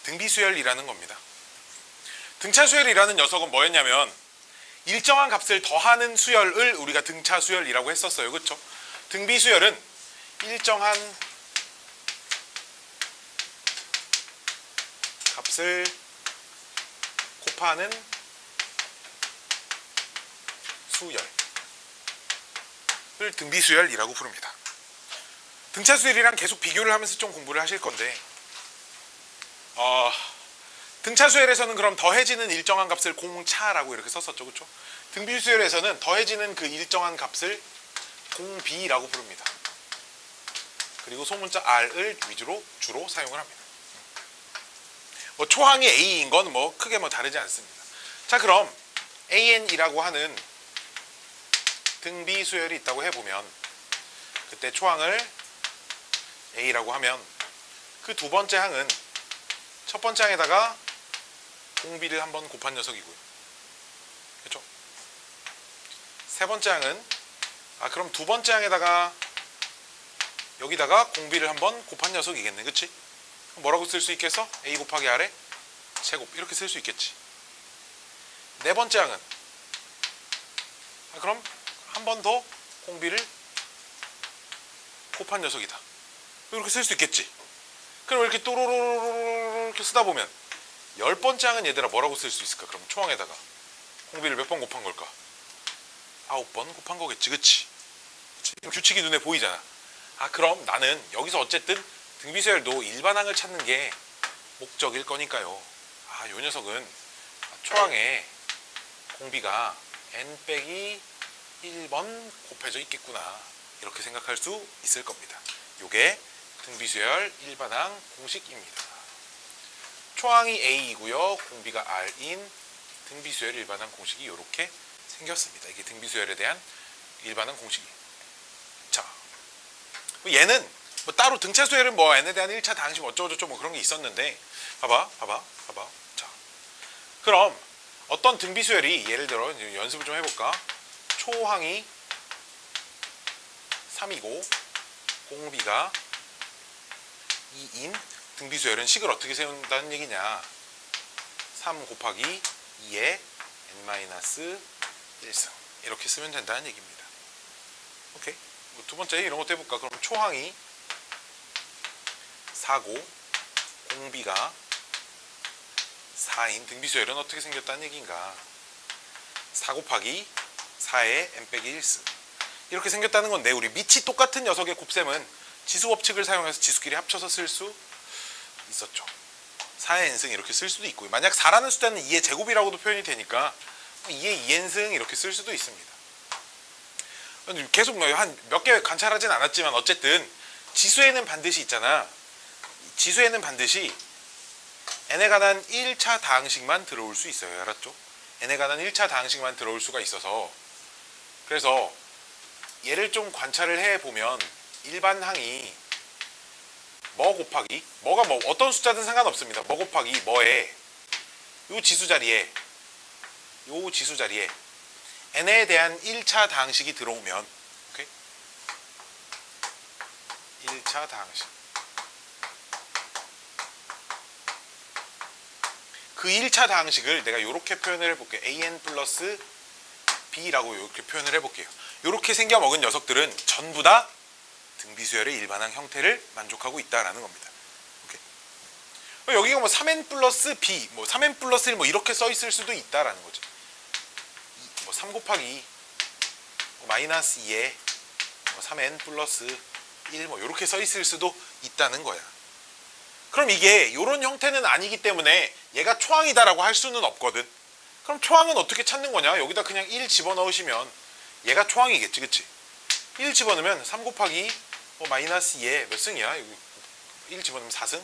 등비수열이라는 겁니다. 등차수열이라는 녀석은 뭐였냐면 일정한 값을 더하는 수열을 우리가 등차수열이라고 했었어요. 그렇죠? 등비수열은 일정한 값을 곱하는 수열을 등비수열이라고 부릅니다. 등차수열이랑 계속 비교를 하면서 좀 공부를 하실 건데 등차수열에서는 그럼 더해지는 일정한 값을 공차라고 이렇게 썼었죠. 그렇죠? 등비수열에서는 더해지는 그 일정한 값을 공비라고 부릅니다. 그리고 소문자 r을 주로 사용을 합니다. 초항이 a인 건 크게 다르지 않습니다. 자, 그럼 an이라고 하는 등비수열이 있다고 해보면 그때 초항을 a라고 하면 그 두 번째 항은 첫 번째 항에다가 공비를 한번 곱한 녀석이고요. 그렇죠? 세 번째 항은 그럼 두 번째 항에다가 여기다가 공비를 한번 곱한 녀석이겠네. 그치? 뭐라고 쓸 수 있겠어? a 곱하기 r의 제곱 이렇게 쓸 수 있겠지. 네 번째 항은 그럼 한 번 더 공비를 곱한 녀석이다. 이렇게 쓸 수 있겠지. 그럼 이렇게 또로로로로 이렇게 쓰다 보면 10번째 항은 얘들아 뭐라고 쓸 수 있을까? 그럼 초항에다가 공비를 몇 번 곱한 걸까? 9번 곱한 거겠지. 그치? 규칙이 눈에 보이잖아. 그럼 나는 여기서 어쨌든 등비수열도 일반항을 찾는 게 목적일 거니까요. 요 녀석은 초항에 공비가 n 빼기 1번 곱해져 있겠구나. 이렇게 생각할 수 있을 겁니다. 요게 등비수열 일반항 공식입니다. 초항이 a이고요. 공비가 r인 등비수열 일반항 공식이 이렇게 생겼습니다. 이게 등비수열에 대한 일반항 공식이에요. 자, 얘는 따로 등차수열은 n에 대한 1차 당식 어쩌고저쩌고 그런 게 있었는데 봐봐. 자, 그럼 어떤 등비수열이 예를 들어 연습을 좀 해볼까? 초항이 3이고 공비가 2인 등비수열은 식을 어떻게 세운다는 얘기냐? 3 곱하기 2의 n-1승 이렇게 쓰면 된다는 얘기입니다. 오케이. 두 번째 이런 것도 해볼까? 그럼 초항이 4고 공비가 4인 등비수열은 어떻게 생겼다는 얘기인가? 4 곱하기 4의 n 빼기 1승 이렇게 생겼다는 건데 우리 밑이 똑같은 녀석의 곱셈은 지수법칙을 사용해서 지수끼리 합쳐서 쓸 수 있었죠. 4의 n승 이렇게 쓸 수도 있고요. 만약 4라는 숫자는 2의 제곱이라고도 표현이 되니까 2의 2n승 이렇게 쓸 수도 있습니다. 계속 한 몇 개 관찰하진 않았지만 어쨌든 지수에는 반드시 있잖아. 지수에는 반드시 n에 관한 1차 다항식만 들어올 수 있어요. 알았죠? n에 관한 1차 다항식만 들어올 수가 있어서 그래서 얘를 좀 관찰을 해보면 일반항이 뭐 곱하기 뭐가 어떤 숫자든 상관없습니다. 뭐 곱하기 뭐에 요 지수 자리에 n에 대한 1차 다항식이 들어오면 오케이? 1차 다항식 그 1차 다항식을 내가 이렇게 표현을 해볼게요. an 플러스 b라고 이렇게 표현을 해볼게요. 이렇게 생겨먹은 녀석들은 전부 다 등비수열의 일반항 형태를 만족하고 있다라는 겁니다. 오케이? 여기가 3n 플러스 b, 3n 플러스 1 이렇게 써 있을 수도 있다라는 거지. 3 곱하기 마이너스 2에 3n 플러스 1 이렇게 써 있을 수도 있다는 거야. 그럼 이게 이런 형태는 아니기 때문에 얘가 초항이다라고 할 수는 없거든. 그럼 초항은 어떻게 찾는 거냐? 여기다 그냥 1 집어넣으시면 얘가 초항이겠지. 그치? 1 집어넣으면 3 곱하기 마이너스 2에 몇 승이야? 1 집어넣으면 4승?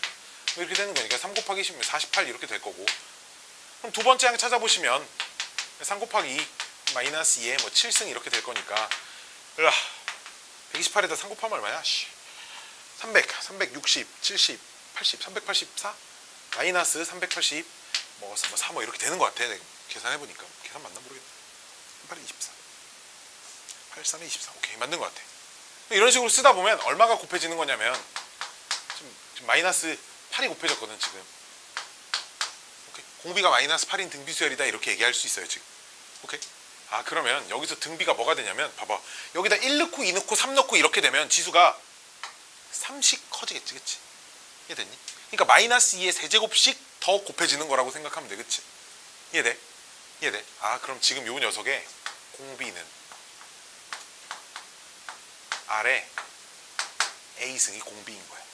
이렇게 되는 거니까 3 곱하기 10이면 48 이렇게 될 거고. 그럼 두 번째 항 찾아보시면 3 곱하기 마이너스 2에 7승 이렇게 될 거니까 128에다 3 곱하면 얼마야? 300, 360, 70, 80, 384? 마이너스 380 4 이렇게 되는 것 같아. 내가 계산해보니까. 계산 맞나 모르겠네. 8에 24 83에 24 오케이 맞는 것 같아. 이런 식으로 쓰다 보면 얼마가 곱해지는 거냐면 지금 마이너스 8이 곱해졌거든. 지금 공비가 마이너스 8인 등비수열이다 이렇게 얘기할 수 있어요 지금. 오케이? 그러면 여기서 등비가 뭐가 되냐면 봐봐, 여기다 1 넣고 2 넣고 3 넣고 이렇게 되면 지수가 3씩 커지겠지, 그치? 이해됐니? 그러니까 마이너스 2의 세제곱씩 더 곱해지는 거라고 생각하면 돼, 그치? 이해돼? 이해돼? 그럼 지금 요 녀석의 공비는 아래 A승이 공비인 거야.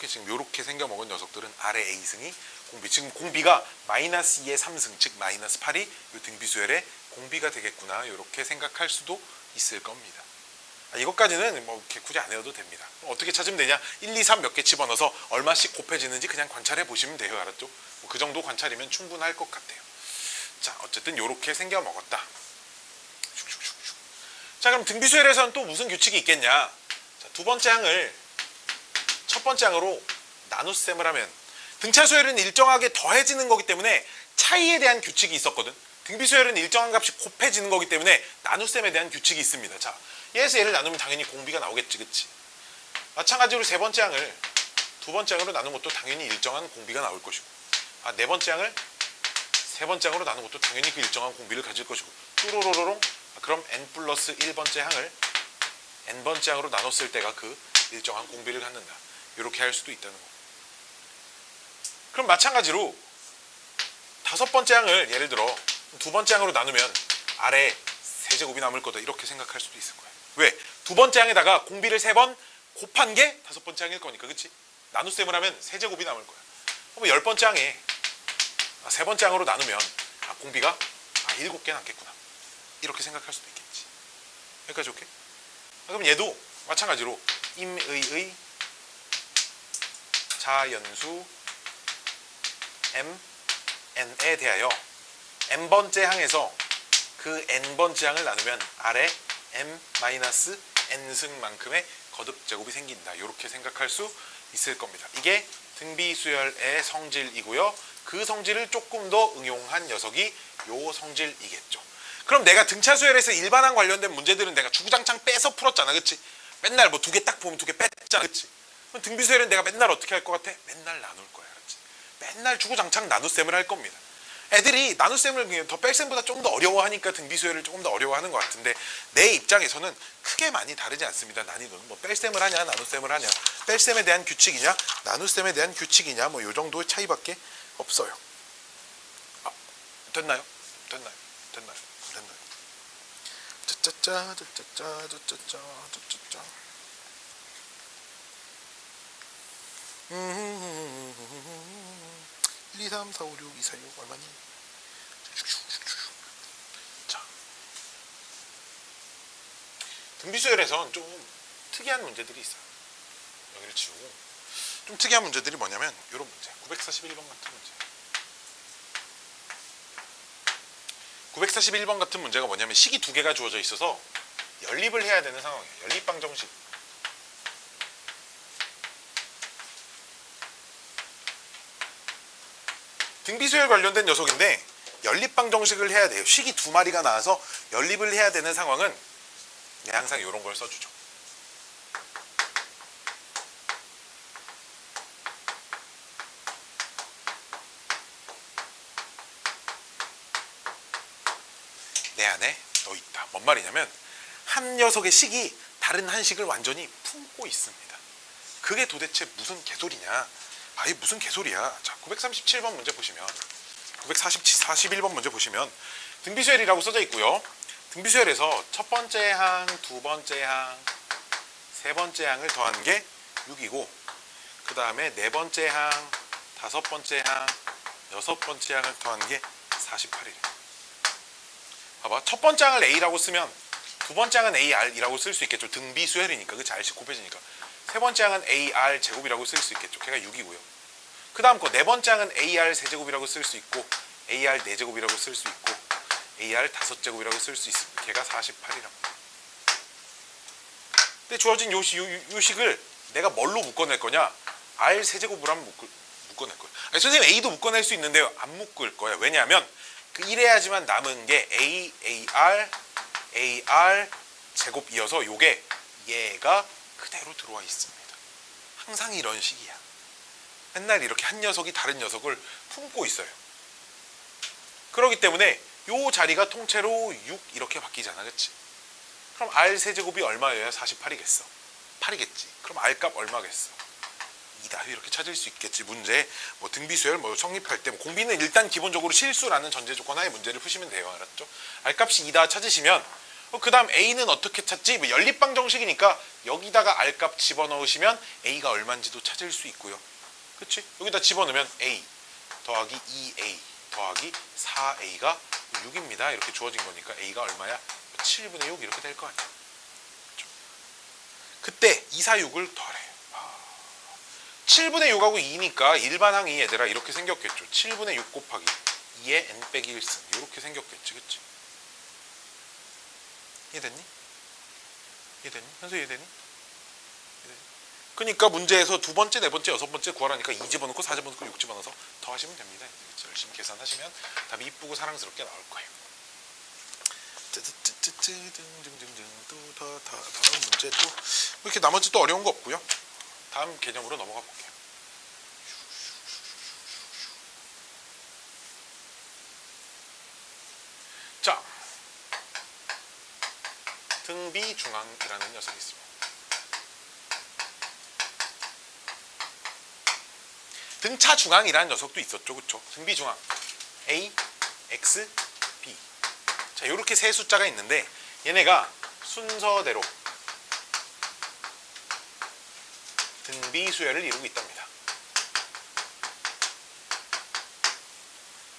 지금 요렇게 생겨먹은 녀석들은 아래 A승이 공비. 지금 공비가 마이너스 2의 3승, 즉 마이너스 8이 요 등비수열의 공비가 되겠구나, 요렇게 생각할 수도 있을 겁니다. 이것까지는 뭐 이렇게 굳이 안 해도 됩니다. 어떻게 찾으면 되냐? 1, 2, 3 몇 개 집어넣어서 얼마씩 곱해지는지 그냥 관찰해 보시면 돼요. 알았죠? 그 정도 관찰이면 충분할 것 같아요. 자, 어쨌든 요렇게 생겨 먹었다. 자, 그럼 등비수열에서는 또 무슨 규칙이 있겠냐? 자, 두 번째 항을 첫 번째 항으로 나눗셈을 하면 등차수열은 일정하게 더해지는 거기 때문에 차이에 대한 규칙이 있었거든. 등비수열은 일정한 값이 곱해지는 거기 때문에 나눗셈에 대한 규칙이 있습니다. 자, 얘에서 얘를 나누면 당연히 공비가 나오겠지, 그치? 마찬가지로 세 번째 항을 두 번째 항으로 나눈 것도 당연히 일정한 공비가 나올 것이고, 네 번째 항을 세 번째 항으로 나눈 것도 당연히 그 일정한 공비를 가질 것이고, 뚜로로로롱. 그럼 n 플러스 1번째 항을 n번째 항으로 나눴을 때가 그 일정한 공비를 갖는다. 이렇게 할 수도 있다는 거. 그럼 마찬가지로 다섯 번째 항을 예를 들어 두 번째 항으로 나누면 아래 세제곱이 남을 거다, 이렇게 생각할 수도 있을 거야. 왜? 두 번째 항에다가 공비를 3번 곱한 게 다섯 번째 항일 거니까, 그치? 나눗셈을 하면 세제곱이 남을 거야. 그럼 10번째 항에 세 번째 항으로 나누면 공비가 7개 남겠구나, 이렇게 생각할 수도 있겠지. 여기까지 오케이? 그럼 얘도 마찬가지로 임의의 자연수 m, n에 대하여 n번째 항에서 그 n번째 항을 나누면 아래 m-n승만큼의 거듭 제곱이 생긴다, 이렇게 생각할 수 있을 겁니다. 이게 등비수열의 성질이고요. 그 성질을 조금 더 응용한 녀석이 요 성질이겠죠. 그럼 내가 등차수열에서 일반항 관련된 문제들은 내가 주구장창 빼서 풀었잖아, 그치? 맨날 뭐 2개 딱 보면 2개 뺐잖아, 그치? 그럼 등비수열은 내가 맨날 어떻게 할 것 같아? 맨날 나눌 거야, 그치? 맨날 주구장창 나눗셈을 할 겁니다. 애들이 나눗셈을 더 뺄셈보다 조금 더 어려워하니까 등비수열을 조금 더 어려워하는 것 같은데, 내 입장에서는 크게 많이 다르지 않습니다. 난이도는 뭐 뺄셈을 하냐 나눗셈을 하냐, 뺄셈에 대한 규칙이냐 나눗셈에 대한 규칙이냐, 뭐 요 정도의 차이밖에 없어요. 됐나요? 됐나요? 됐나요? 됐나요? 짜짜짜 짜짜짜 짜짜짜 짜짜짜 1, 2, 3, 4, 5, 6, 2, 4, 6 얼마니? 자, 등비수열에선 좀 특이한 문제들이 있어요. 여기를 지우고 좀 특이한 문제들이 뭐냐면 이런 문제, 941번 같은 문제. 941번 같은 문제가 뭐냐면 식이 2개가 주어져 있어서 연립을 해야 되는 상황이에요. 연립방정식. 등비수열 관련된 녀석인데 연립방정식을 해야 돼요. 식이 2마리가 나와서 연립을 해야 되는 상황은 항상 이런 걸 써주죠. 내 안에 너 있다. 뭔 말이냐면 한 녀석의 식이 다른 한 식을 완전히 품고 있습니다. 그게 도대체 무슨 개소리냐? 이게 무슨 개소리야? 자, 937번 문제 보시면 941번 문제 보시면 등비수열이라고 써져 있고요. 등비수열에서 첫 번째 항, 두 번째 항, 세 번째 항을 더한 게 6이고, 그 다음에 네 번째 항, 다섯 번째 항, 여섯 번째 항을 더한 게 48이래. 봐봐, 첫 번째 항을 A라고 쓰면 두 번째 항은 AR이라고 쓸 수 있겠죠. 등비수열이니까, 그치? R씩 곱해지니까. 세 번째 항은 AR 제곱이라고 쓸 수 있겠죠. 걔가 6이고요. 그 다음 거 네 번째 항은 AR 세제곱이라고 쓸 수 있고, AR 4제곱이라고 쓸 수 있고, AR 5제곱이라고 쓸 수 있습니다. 걔가 48이라고. 근데 주어진 요 식을 내가 뭘로 묶어낼 거냐? R 세제곱으로 하면 묶어낼 거야. 아니, 선생님 A도 묶어낼 수 있는데요. 안 묶을 거야. 왜냐하면 이래야지만 남은 게 A, AR, AR 제곱이어서 요게 얘가 그대로 들어와 있습니다. 항상 이런 식이야. 맨날 이렇게 한 녀석이 다른 녀석을 품고 있어요. 그렇기 때문에 요 자리가 통째로 6 이렇게 바뀌잖아. 그치? 그럼 R 세제곱이 얼마여야 48이겠어? 8이겠지. 그럼 R 값 얼마겠어? 2다. 이렇게 찾을 수 있겠지. 문제 뭐 등비수열 뭐 성립할 때 공비는 일단 기본적으로 실수라는 전제 조건 하에 문제를 푸시면 돼요. 알았죠? R 값이 2다 찾으시면 그 다음 A는 어떻게 찾지? 뭐 연립방 정식이니까 여기다가 R 값 집어넣으시면 A가 얼마인지도 찾을 수 있고요. 그치? 여기다 집어넣으면 A 더하기 2A 더하기 4A가 6입니다. 이렇게 주어진 거니까 A가 얼마야? 7분의 6 이렇게 될 거 아니야. 그렇죠? 그때 2, 4, 6을 더해. 7분의 6하고 2니까 일반항이 얘들아 이렇게 생겼겠죠. 7분의 6 곱하기 2의 n 빼기 1승 이렇게 생겼겠지. 그치? 이해됐니? 이해됐니? 현수 이해되니? 그러니까 문제에서 두 번째, 네 번째, 여섯 번째 구하라니까 2 집어넣고 4 집어넣고 6 집어넣어서 더 하시면 됩니다. 그치? 열심히 계산하시면 답이 이쁘고 사랑스럽게 나올 거예요. 또 다음 문제 또 이렇게 나머지 또 어려운 거 없고요. 다음 개념으로 넘어가 볼게요. 자, 등비중앙이라는 녀석이 있습니다. 등차중앙이라는 녀석도 있었죠. 그쵸? 등비중앙 A, X, B. 자, 요렇게 세 숫자가 있는데 얘네가 순서대로 등비수열을 이루고 있답니다.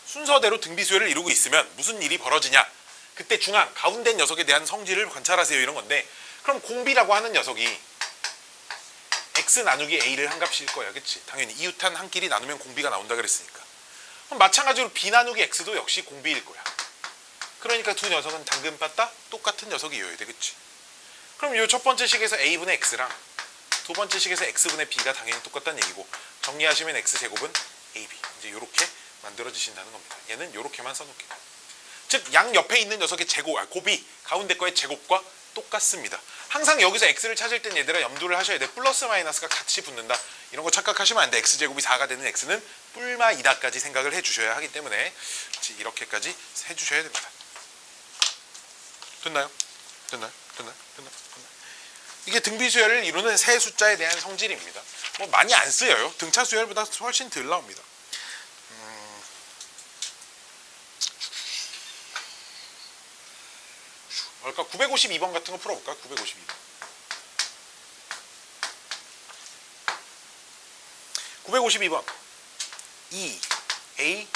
순서대로 등비수열을 이루고 있으면 무슨 일이 벌어지냐? 그때 중앙, 가운데 녀석에 대한 성질을 관찰하세요. 이런 건데 그럼 공비라고 하는 녀석이 x 나누기 a를 한 값일 거야. 그치? 당연히 이웃한 한 끼리 나누면 공비가 나온다 그랬으니까. 그럼 마찬가지로 b 나누기 x도 역시 공비일 거야. 그러니까 두 녀석은 당근 봤다? 똑같은 녀석이어야 돼. 그치? 그럼 요 첫 번째 식에서 a분의 x랑 두 번째 식에서 x분의 b가 당연히 똑같다는 얘기고 정리하시면 x제곱은 ab. 이제 요렇게 만들어지신다는 겁니다. 얘는 요렇게만 써놓을게요. 즉 양 옆에 있는 녀석의 제곱, 곱이 가운데 거의 제곱과 똑같습니다. 항상 여기서 x를 찾을 땐 얘들아 염두를 하셔야 돼. 플러스 마이너스가 같이 붙는다. 이런 거 착각하시면 안 돼. x제곱이 4가 되는 x는 뿔마 2다까지 생각을 해주셔야 하기 때문에 이렇게까지 해주셔야 됩니다. 됐나요? 됐나요? 됐나요? 됐나요? 이게 등비수열을 이루는 세 숫자에 대한 성질입니다. 뭐 많이 안 쓰여요. 등차수열보다 훨씬 덜 나옵니다. 뭘까? 952번 같은 거 풀어볼까? 952번. 952번. E, A,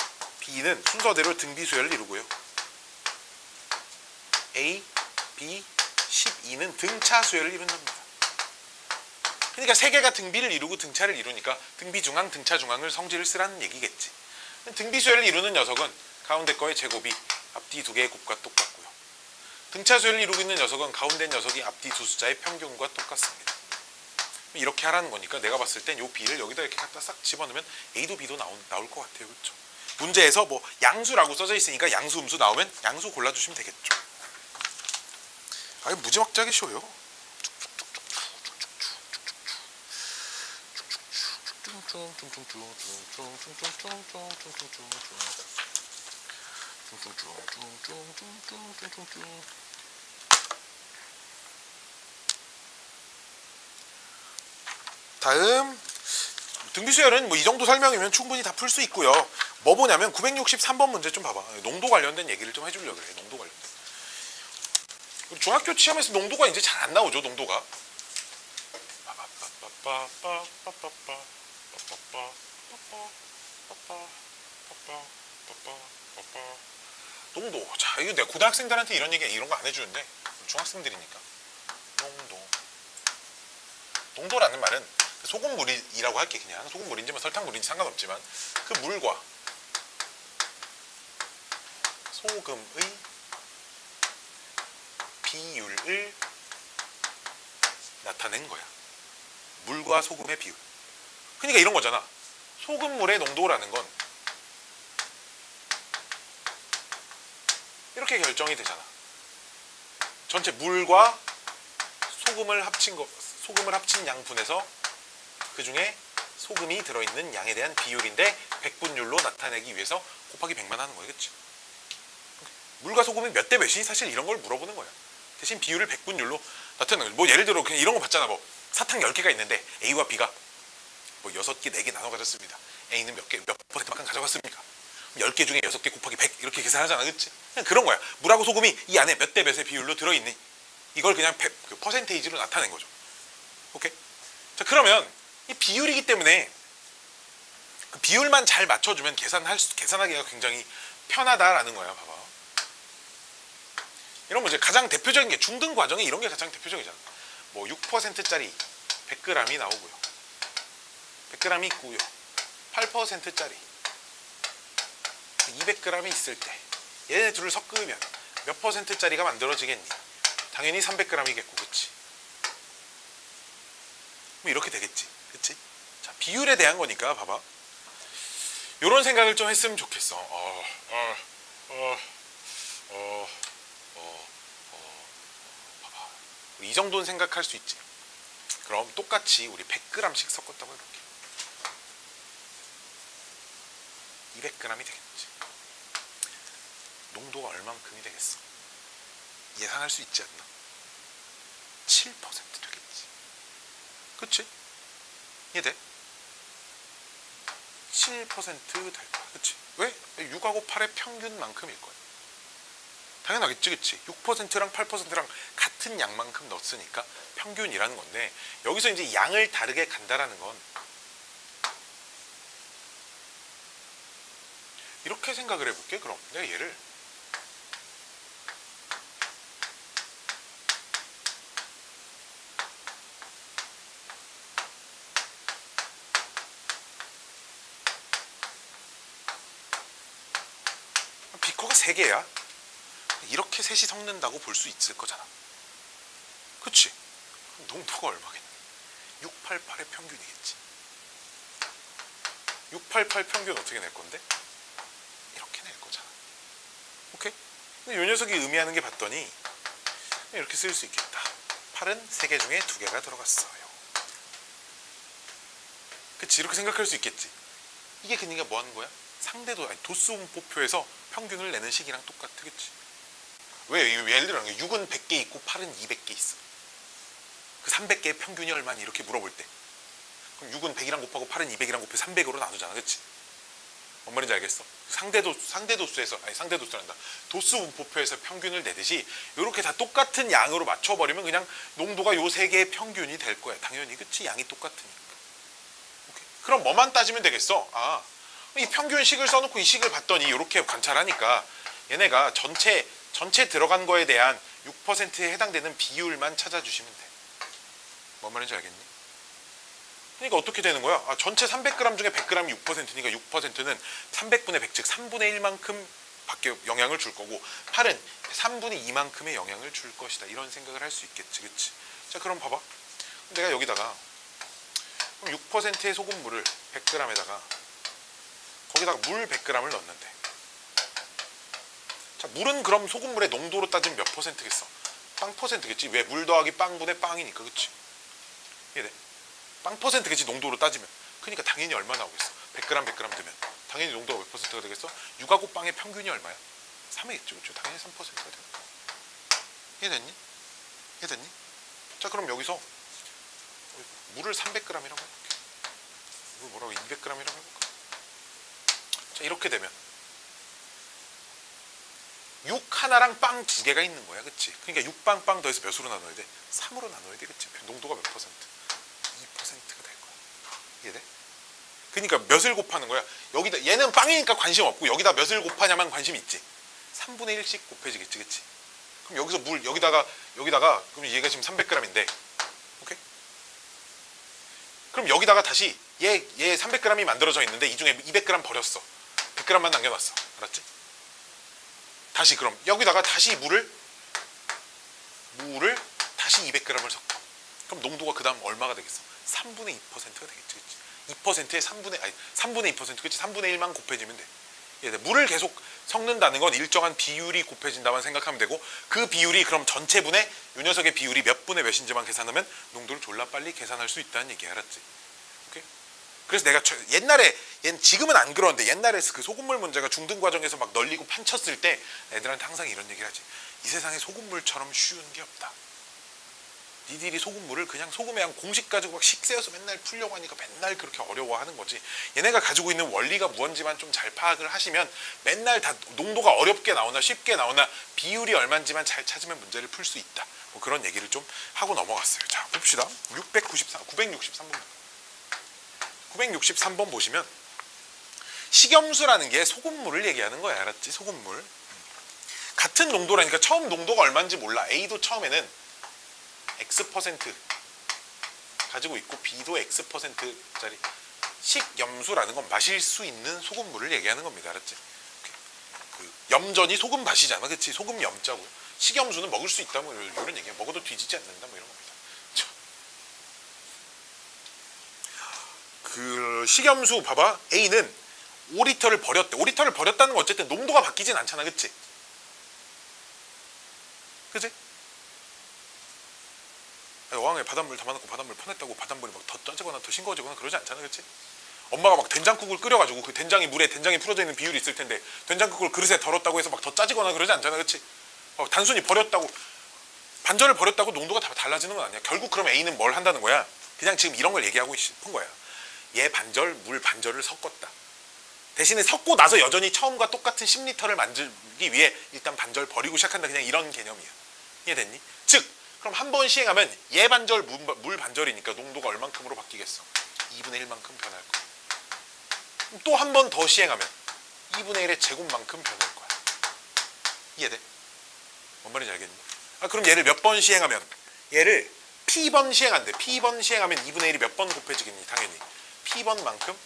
B는 순서대로 등비수열을 이루고요. A, B, 12는 등차수열을 이룬답니다. 그러니까 세 개가 등비를 이루고 등차를 이루니까 등비중앙, 등차중앙을 성질을 쓰라는 얘기겠지. 등비수열을 이루는 녀석은 가운데 거의 제곱이 앞뒤 두 개의 곱과 똑같고요. 등차수열을 이루고 있는 녀석은 가운데 녀석이 앞뒤 두 숫자의 평균과 똑같습니다. 이렇게 하라는 거니까 내가 봤을 땐 요 B를 여기다 이렇게 갖다 싹 집어넣으면 A도 B도 나올 것 같아요. 그렇죠? 문제에서 뭐 양수라고 써져 있으니까 양수, 음수 나오면 양수 골라주시면 되겠죠. 아니 무지막지하게 쉬워요. 다음 등비수열은 뭐 이 정도 설명이면 충분히 다 풀 수 있고요. 뭐 보냐면 963번 문제 좀 봐봐. 농도 관련된 얘기를 좀 해주려고 그래. 농도 관련된. 중학교 시험에서 농도가 이제 잘 안 나오죠. 농도가. 농도. 자, 이거 내가 고등학생들한테 이런 거 안 해주는데 중학생들이니까. 농도라는 말은 소금물이라고 할게. 그냥 소금물인지 뭐 설탕물인지 상관없지만 그 물과 소금의 비율을 나타낸 거야. 물과 소금의 비율. 그러니까 이런 거잖아. 소금물의 농도라는 건 이렇게 결정이 되잖아. 전체 물과 소금을 합친 양분에서 그 중에 소금이 들어있는 양에 대한 비율인데 100분율로 나타내기 위해서 곱하기 100만 하는 거야. 그치? 물과 소금이 몇 대 몇이니 사실 이런 걸 물어보는 거야. 대신 비율을 백분율로 나타내는 거야. 뭐 예를 들어 그냥 이런 거 봤잖아. 뭐 사탕 10개가 있는데 A와 B가 뭐 6개, 4개 나눠 가졌습니다. A는 몇 퍼센트만큼 가져갔습니까? 10개 중에 6개 곱하기 100 이렇게 계산하잖아. 그치? 그냥 그런 거야. 물하고 소금이 이 안에 몇 대 몇의 비율로 들어있니? 이걸 그냥 그 퍼센테이지로 나타낸 거죠. 오케이? 자, 그러면 이 비율이기 때문에 그 비율만 잘 맞춰주면 계산하기가 굉장히 편하다라는 거야. 봐봐. 이런 거 이제 가장 대표적인 게 중등 과정에 이런 게 가장 대표적이잖아. 뭐 6%짜리 100g이 나오고요. 100g이 있고요. 8%짜리 200g이 있을 때 얘네 둘을 섞으면 몇 퍼센트짜리가 만들어지겠니? 당연히 300g이겠고, 그치? 뭐 이렇게 되겠지, 그치? 자, 비율에 대한 거니까 봐봐. 요런 생각을 좀 했으면 좋겠어. 봐봐. 이 정도는 생각할 수 있지. 그럼 똑같이 우리 100g씩 섞었다고 해볼게. 200g이 되겠지. 농도가 얼만큼이 되겠어? 예상할 수 있지 않나? 7% 되겠지. 그치? 이해돼? 7% 될 거야. 그치? 왜? 6하고 8의 평균만큼일 거야. 당연하겠지, 그치? 6%랑 8%랑 같은 양만큼 넣었으니까 평균이라는 건데, 여기서 이제 양을 다르게 간다라는 건 이렇게 생각을 해볼게. 그럼 내가 얘를 비커가 3개야. 이렇게 셋이 섞는다고 볼 수 있을 거잖아. 그치? 그럼 농도가 얼마겠니? 688의 평균이겠지. 688 평균 어떻게 낼 건데? 이렇게 낼 거잖아. 오케이? 근데 이 녀석이 의미하는 게 봤더니 이렇게 쓸 수 있겠다. 8은 3개 중에 2개가 들어갔어요. 그치? 이렇게 생각할 수 있겠지. 이게 그니까 뭐 하는 거야? 상대도, 아니 도수분포표에서 평균을 내는 식이랑 똑같아. 그치? 왜? 예를 들어 6은 100개 있고 8은 200개 있어. 그 300개의 평균이 얼마니? 이렇게 물어볼 때 그럼 6은 100이랑 곱하고 8은 200이랑 곱해 300으로 나누잖아. 그치? 뭔 말인지 알겠어? 상대도수에서, 아니 상대도수란다. 도수분포표에서 평균을 내듯이 이렇게 다 똑같은 양으로 맞춰버리면 그냥 농도가 요 3개의 평균이 될 거야. 당연히. 그치? 양이 똑같으니까. 오케이. 그럼 뭐만 따지면 되겠어? 아, 이 평균식을 써놓고 이 식을 봤더니 이렇게 관찰하니까 얘네가 전체 들어간 거에 대한 6%에 해당되는 비율만 찾아주시면 돼. 뭔 말인지 알겠니? 그러니까 어떻게 되는 거야? 아, 전체 300g 중에 100g이 6%니까 6%는 300분의 100, 즉 3분의 1만큼 밖에 영향을 줄 거고 8은 3분의 2만큼의 영향을 줄 것이다. 이런 생각을 할 수 있겠지. 그치? 자, 그럼 봐봐. 내가 여기다가 6%의 소금물을 100g에다가 거기다가 물 100g을 넣었는데, 자, 물은 그럼 소금물의 농도로 따지면 몇 퍼센트겠어? 빵 퍼센트겠지. 왜? 물 더하기 빵분의 빵이니까. 그치? 이해돼? 빵 퍼센트겠지, 농도로 따지면. 그러니까 당연히 얼마 나오겠어? 100g 100g 되면 당연히 농도가 몇 퍼센트가 되겠어? 6하고 빵의 평균이 얼마야? 3이겠죠. 그렇죠? 당연히 3%가 되는 거야. 이해됐니? 이해됐니? 자, 그럼 여기서 물을 300g이라고 해볼게. 물 뭐라고 200g이라고 해볼까? 자, 이렇게 되면 6 하나랑 빵 2개가 있는 거야. 그치? 그러니까 6빵 더해서 몇으로 나눠야 돼? 3으로 나눠야 돼. 그치? 농도가 몇 퍼센트? 2%가 될 거야. 이해돼? 그러니까 몇을 곱하는 거야? 여기다, 얘는 빵이니까 관심 없고 여기다 몇을 곱하냐만 관심 있지. 3분의 1씩 곱해지겠지. 그치? 그럼 여기서 물 여기다가 그럼 얘가 지금 300g인데, 오케이? 그럼 여기다가 다시 얘 300g이 만들어져 있는데 이 중에 200g 버렸어. 100g만 남겨놨어. 알았지? 다시 그럼 여기다가 다시 물을 다시 200g을 섞어. 그럼 농도가 그 다음 얼마가 되겠어? 3분의 2%가 되겠지. 그치? 2%의 3분의 2%, 그치? 3분의 1만 곱해지면 돼. 물을 계속 섞는다는 건 일정한 비율이 곱해진다만 생각하면 되고, 그 비율이 그럼 전체 분의 이 녀석의 비율이 몇 분의 몇인지만 계산하면 농도를 졸라 빨리 계산할 수 있다는 얘기. 알았지? 오케이? 그래서 내가 옛날에 지금은 안 그러는데 옛날에 그 소금물 문제가 중등 과정에서 막 널리고 판쳤을 때 애들한테 항상 이런 얘기를 하지. 이 세상에 소금물처럼 쉬운 게 없다. 니들이 소금물을 그냥 소금에 한 공식 가지고 막 식세어서 맨날 풀려고 하니까 맨날 그렇게 어려워하는 거지. 얘네가 가지고 있는 원리가 무언지만 좀 잘 파악을 하시면 맨날 다 농도가 어렵게 나오나 쉽게 나오나 비율이 얼마인지만 잘 찾으면 문제를 풀 수 있다. 뭐 그런 얘기를 좀 하고 넘어갔어요. 자, 봅시다. 963번. 963번 보시면 식염수라는 게 소금물을 얘기하는 거야. 알았지? 소금물. 같은 농도라니까 처음 농도가 얼마인지 몰라. A도 처음에는 X% 가지고 있고 B도 X%짜리 식염수라는 건 마실 수 있는 소금물을 얘기하는 겁니다. 알았지? 그 염전이 소금 맛이잖아. 그치? 소금 염자고. 식염수는 먹을 수 있다. 뭐 이런 얘기야. 먹어도 뒤지지 않는다. 뭐 이런 겁니다. 그 식염수 봐봐. A는 5리터를 버렸대. 5리터를 버렸다는 건 어쨌든 농도가 바뀌진 않잖아. 그치? 그치? 어항에 바닷물 담아놓고 바닷물 퍼냈다고 바닷물이 막 더 짜지거나 더 싱거워지거나 그러지 않잖아. 그치? 엄마가 막 된장국을 끓여가지고 그 된장이 물에 된장이 풀어져 있는 비율이 있을 텐데 된장국을 그릇에 덜었다고 해서 막 더 짜지거나 그러지 않잖아. 그치? 단순히 버렸다고 반절을 버렸다고 농도가 다 달라지는 건 아니야. 결국 그럼 A는 뭘 한다는 거야? 그냥 지금 이런 걸 얘기하고 싶은 거야. 얘 반절, 물 반절을 섞었다. 대신에 섞고 나서 여전히 처음과 똑같은 10리터를 만들기 위해 일단 반절 버리고 시작한다. 그냥 이런 개념이야. 이해됐니? 즉 그럼 한 번 시행하면 얘 반절, 물 반절이니까 농도가 얼만큼으로 바뀌겠어? 2분의 1만큼 변할 거야. 또 한 번 더 시행하면 2분의 1의 제곱만큼 변할 거야. 이해돼? 뭔 말인지 알겠니? 그럼 얘를 몇 번 시행하면? 얘를 P번 시행한대. P번 시행하면 2분의 1이 몇 번 곱해지겠니? 당연히 P번만큼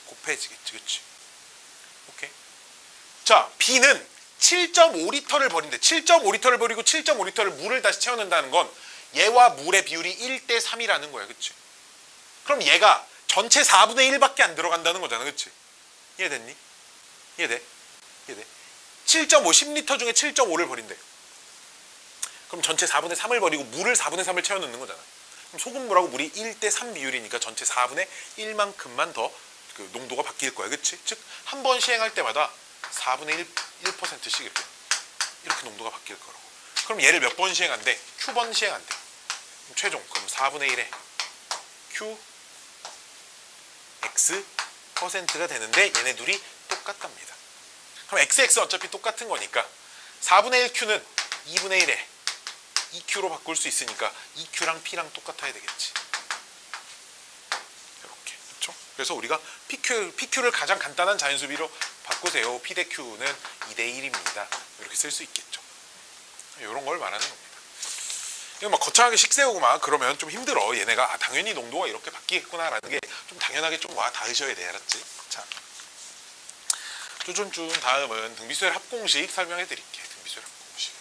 곱해지겠지. 그치? 오케이. 자, B는 7.5리터를 버린대. 7.5리터를 버리고 7.5리터를 물을 다시 채워낸다는 건 얘와 물의 비율이 1대 3이라는 거야. 그치? 그럼 얘가 전체 4분의 1밖에 안 들어간다는 거잖아. 그치? 이해됐니? 이해돼? 이해돼? 7.5, 10리터 중에 7.5를 버린대. 그럼 전체 4분의 3을 버리고 물을 4분의 3을 채워넣는 거잖아. 그럼 소금물하고 물이 1대 3 비율이니까 전체 4분의 1만큼만 더 그 농도가 바뀔 거야. 그치? 즉, 한 번 시행할 때마다 4분의 1%씩 이렇게 농도가 바뀔 거라고. 그럼 얘를 몇 번 시행한대? Q번 시행한대. 그럼 최종, 그럼 4분의 1에 Q, X %가 되는데 얘네 둘이 똑같답니다. 그럼 XX 어차피 똑같은 거니까 4분의 1 Q는 2분의 1에 2Q로 바꿀 수 있으니까 2Q랑 P랑 똑같아야 되겠지. 이렇게. 그렇죠? 그래서 우리가 PQ를 가장 간단한 자연수비로 바꾸세요. P 대 Q는 2대 1입니다. 이렇게 쓸 수 있겠죠. 이런 걸 말하는 겁니다. 이거 막 거창하게 식 세우고 막 그러면 좀 힘들어. 얘네가 당연히 농도가 이렇게 바뀌겠구나라는 게 좀 당연하게 좀 와 닿으셔야 돼. 알았지? 자, 쭈준쭈 다음은 등비수열 합공식 설명해 드릴게. 등비수열 합공식.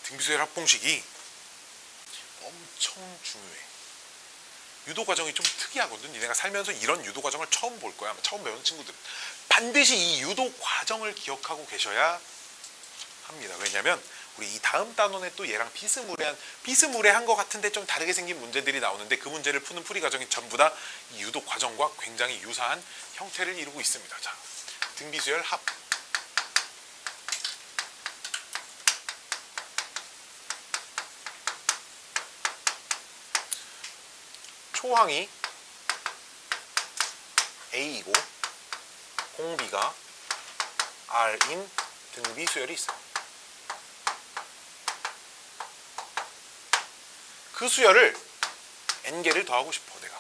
등비수열 합공식이 엄청 중요해. 유도 과정이 좀 특이하거든. 니네가 살면서 이런 유도 과정을 처음 볼 거야. 처음 배우는 친구들은 반드시 이 유도 과정을 기억하고 계셔야 합니다. 왜냐면 우리 이 다음 단원에 또 얘랑 비스무리한 것 같은데 좀 다르게 생긴 문제들이 나오는데 그 문제를 푸는 풀이 과정이 전부 다 이 유도 과정과 굉장히 유사한 형태를 이루고 있습니다. 자, 등비수열 합. 초항이 A이고 공비가 R인 등비수열이 있어요. 그 수열을 N개를 더하고 싶어 내가.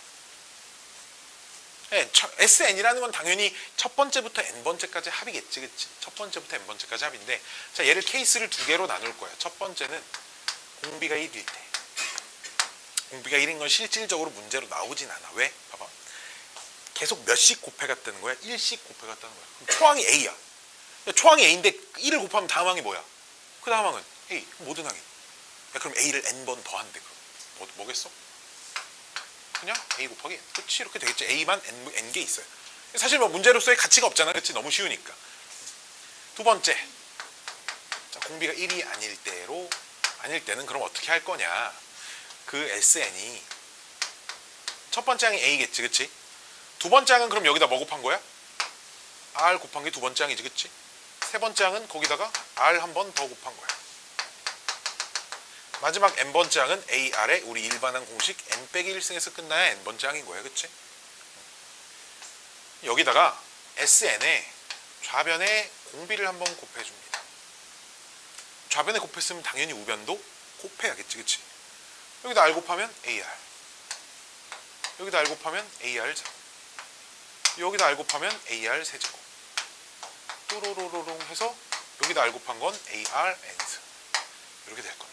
SN이라는 건 당연히 첫 번째부터 N번째까지 합이겠지. 그치? 첫 번째부터 N번째까지 합인데 자, 얘를 케이스를 두 개로 나눌 거야. 첫 번째는 공비가 1일 때. 공비가 1인 건 실질적으로 문제로 나오진 않아. 왜? 봐봐. 계속 몇씩 곱해갔다는 거야? 1씩 곱해갔다는 거야. 그럼 초항이 A야. 초항이 A인데 1을 곱하면 다음 항이 뭐야? 그 다음 항은 A. 모든 항이. 야, 그럼 A를 N번 더한대. 그럼 뭐겠어? 그냥 A 곱하기 N. 그치? 이렇게 되겠지. A만 N개 있어요. 사실 뭐 문제로서의 가치가 없잖아. 그치? 너무 쉬우니까. 두 번째. 자, 공비가 1이 아닐 때는 그럼 어떻게 할 거냐. 그 SN이 첫 번째 항이 A겠지. 그치? 두 번째 항은 그럼 여기다 뭐 곱한 거야? R 곱한 게 두 번째 항이지. 그치? 세 번째 항은 거기다가 R 한 번 더 곱한 거야. 마지막 n번째 항은 AR에 우리 일반항 공식 n 빼기 1승에서 끝나야 n번째 항인 거야. 그치? 여기다가 SN에 좌변에 공비를 한번 곱해줍니다. 좌변에 곱했으면 당연히 우변도 곱해야겠지. 그치? 여기다 R 곱하면 AR, 여기다 R 곱하면 AR 제곱, 여기다 R 곱하면 AR 세제곱, 또로로로롱 해서 여기다 R 곱한 건 AR n승. 이렇게 될 건데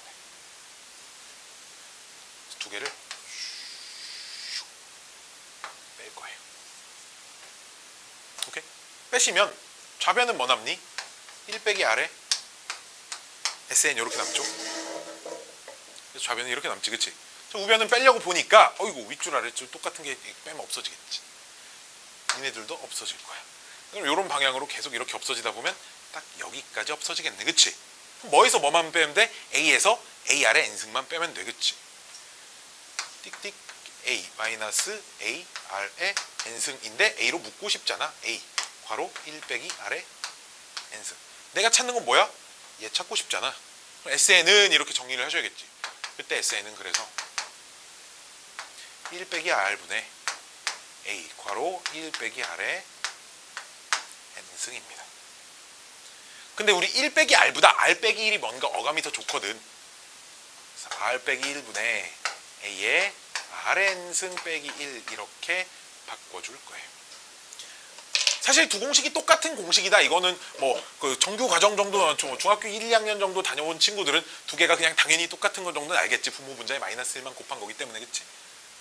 두 개를 뺄 거예요. 오케이? 빼시면 좌변은 뭐 남니? 1 빼기 R에 SN 이렇게 남죠? 그래서 좌변은 이렇게 남지. 그치? 우변은 빼려고 보니까 어이구 윗줄 아랫줄 똑같은 게 빼면 없어지겠지. 얘네들도 없어질 거야. 그럼 이런 방향으로 계속 이렇게 없어지다 보면 딱 여기까지 없어지겠네. 그치? 뭐에서 뭐만 빼면 돼? A에서 AR의 N승만 빼면 돼. 그치? 띡띡 A 마이너스 AR의 N승인데 A로 묶고 싶잖아. A 괄호 1 빼기 R의 N승. 내가 찾는 건 뭐야? 얘 찾고 싶잖아. SN은 이렇게 정리를 하셔야겠지. 그때 SN은 그래서 1 빼기 R분의 A 괄호 1 빼기 R의 N승입니다. 근데 우리 1 빼기 R보다 R 빼기 1이 뭔가 어감이 더 좋거든. 그래서 R 빼기 1분의 A의 Rn승 빼기 1 이렇게 바꿔줄 거예요. 사실 두 공식이 똑같은 공식이다. 이거는 뭐 그 정규 과정 정도 중학교 1, 2학년 정도 다녀온 친구들은 두 개가 그냥 당연히 똑같은 거 정도는 알겠지. 분모 분자에 마이너스 1만 곱한 거기 때문에. 그치?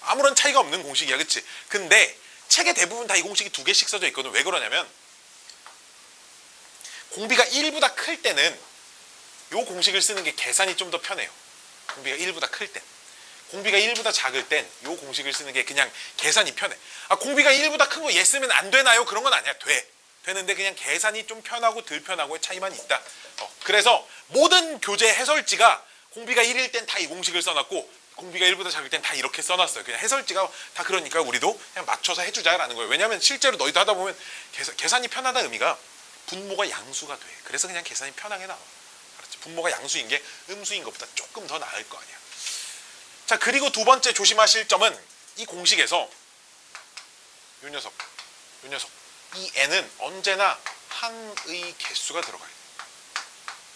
아무런 차이가 없는 공식이야. 그치? 근데 책에 대부분 다 이 공식이 두 개씩 써져 있거든. 왜 그러냐면 공비가 1보다 클 때는 이 공식을 쓰는 게 계산이 좀 더 편해요. 공비가 1보다 클 땐. 공비가 1보다 작을 땐 이 공식을 쓰는 게 그냥 계산이 편해. 아, 공비가 1보다 큰 거 얘 쓰면 안 되나요? 그런 건 아니야. 돼. 되는데 그냥 계산이 좀 편하고 덜 편하고의 차이만 있다. 그래서 모든 교재 해설지가 공비가 1일 땐 다 이 공식을 써놨고 공비가 1보다 작을 땐 다 이렇게 써놨어요. 그냥 해설지가 다 그러니까 우리도 그냥 맞춰서 해주자라는 거예요. 왜냐하면 실제로 너희도 하다 보면 계산이 편하다는 의미가 분모가 양수가 돼. 그래서 그냥 계산이 편하게 나와. 알았지? 분모가 양수인 게 음수인 것보다 조금 더 나을 거 아니야. 자, 그리고 두 번째 조심하실 점은 이 공식에서 요 녀석 이 n은 언제나 항의 개수가 들어가요.